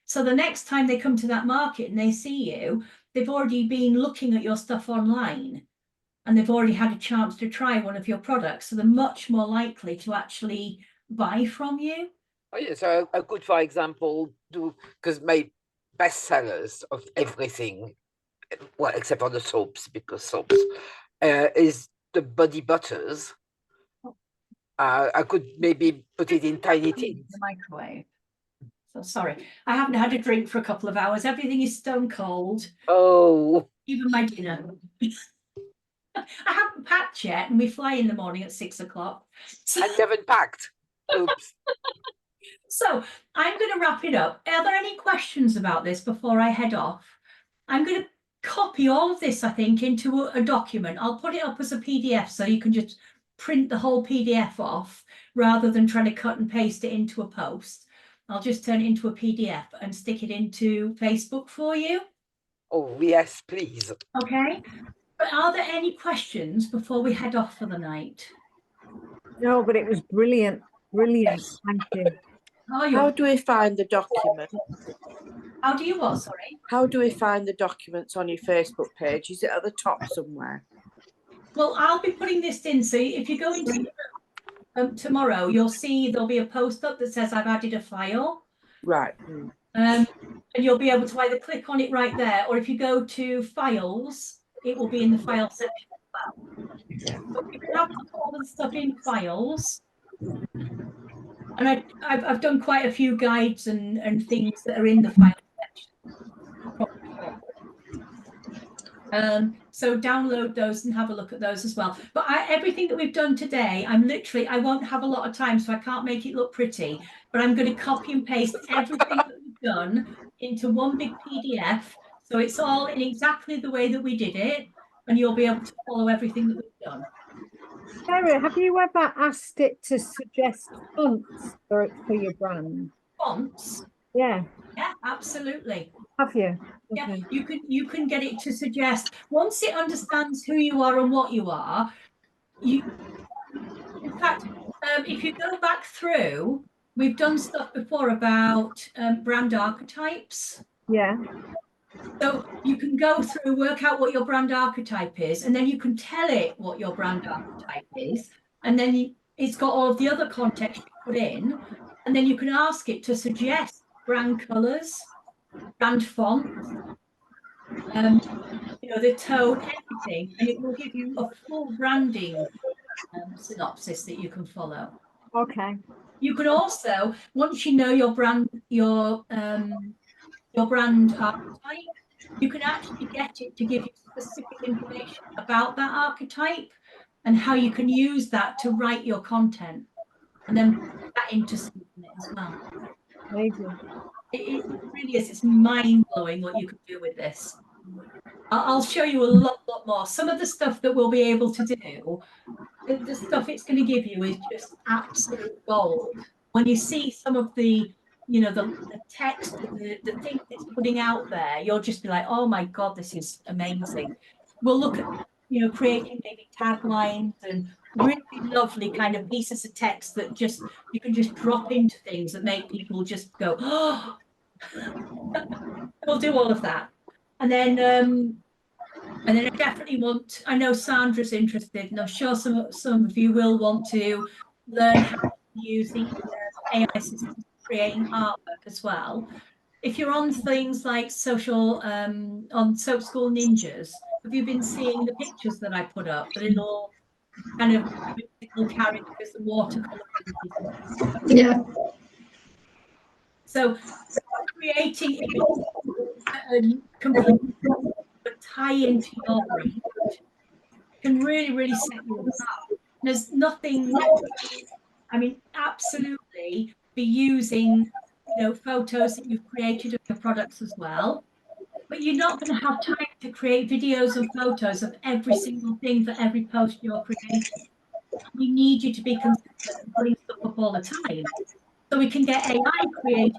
So the next time they come to that market and they see you, they've already been looking at your stuff online and they've already had a chance to try one of your products. So they're much more likely to actually buy from you. Oh, yeah, so I could, for example, do, because my best sellers of everything, well, except for the soaps, because soaps, is the body butters. I could maybe put it in tiny tins. The microwave. So sorry, I haven't had a drink for a couple of hours. Everything is stone cold, Oh, even my dinner. I haven't packed yet, and we fly in the morning at 6 o'clock. So, and you haven't packed. Oops. so I'm going to wrap it up. Are there any questions about this before I head off? I'm going to copy all of this, I think, into a document. I'll put it up as a PDF so you can just print the whole PDF off rather than trying to cut and paste it into a post. I'll just turn it into a PDF and stick it into Facebook for you. Oh, yes, please. Okay. But are there any questions before we head off for the night? No, but it was brilliant. Brilliant. Thank you. Oh, How do we find the document? how do you what? Sorry. How do we find the documents on your Facebook page? Is it at the top somewhere? Well, I'll be putting this in. So if you go into tomorrow, you'll see there'll be a post up that says I've added a file. Right. And you'll be able to either click on it right there, or if you go to files, it will be in the file section as well. So you can have all the stuff in files. And I've done quite a few guides and things that are in the file section. So download those and have a look at those as well. But everything that we've done today, I won't have a lot of time, so I can't make it look pretty, but I'm going to copy and paste everything that we've done into one big PDF. So it's all in exactly the way that we did it, and you'll be able to follow everything that we've done. Sarah, have you ever asked it to suggest fonts for your brand? Fonts? Yeah. Yeah, absolutely. Have you? Yeah, Okay. you can get it to suggest, once it understands who you are and what you are, in fact, if you go back through, we've done stuff before about brand archetypes. Yeah. So you can go through, work out what your brand archetype is, and then you can tell it what your brand archetype is, and then it's got all of the other context you put in, and then you can ask it to suggest brand colors, brand fonts, the tone, everything, and it will give you a full branding synopsis that you can follow. Okay. You can also, once you know your brand archetype, you can actually get it to give you specific information about that archetype and how you can use that to write your content and then put that into something as well. Amazing. It really is. It's mind-blowing what you can do with this. I'll show you a lot more. Some of the stuff that we'll be able to do, the stuff it's going to give you is just absolute gold. When you see some of the, the text, the things it's putting out there, you'll just be like, oh my God, this is amazing. We'll look at, creating maybe taglines and really lovely kind of pieces of text that you can just drop into things that make people just go, oh, we'll do all of that. And then I definitely I know Sandra's interested, and I'm sure some of you will want to learn how to use the AI systems creating artwork as well. If you're on things like on Soap School Ninjas, have you been seeing the pictures that I put up? The little kind of mythical characters and watercolor images. Yeah. So creating images completely tie into your brand can really, really set you apart. There's nothing, absolutely be using, photos that you've created of your products as well. But you're not going to have time to create videos and photos of every single thing for every post you're creating. We need you to be consistent and putting stuff up all the time. So we can get AI created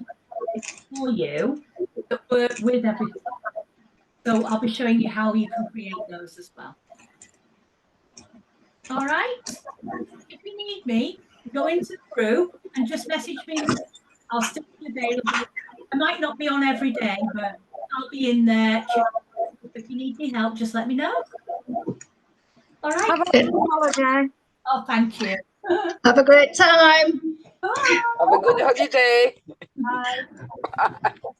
for you that work with everything. So I'll be showing you how you can create those as well. All right. If you need me, go into the group and just message me. I'll still be available. I might not be on every day, but I'll be in there. If you need any help, just let me know. All right. Have a good holiday. Oh, thank you. Have a great time. Bye. Have a good holiday. Bye. Bye.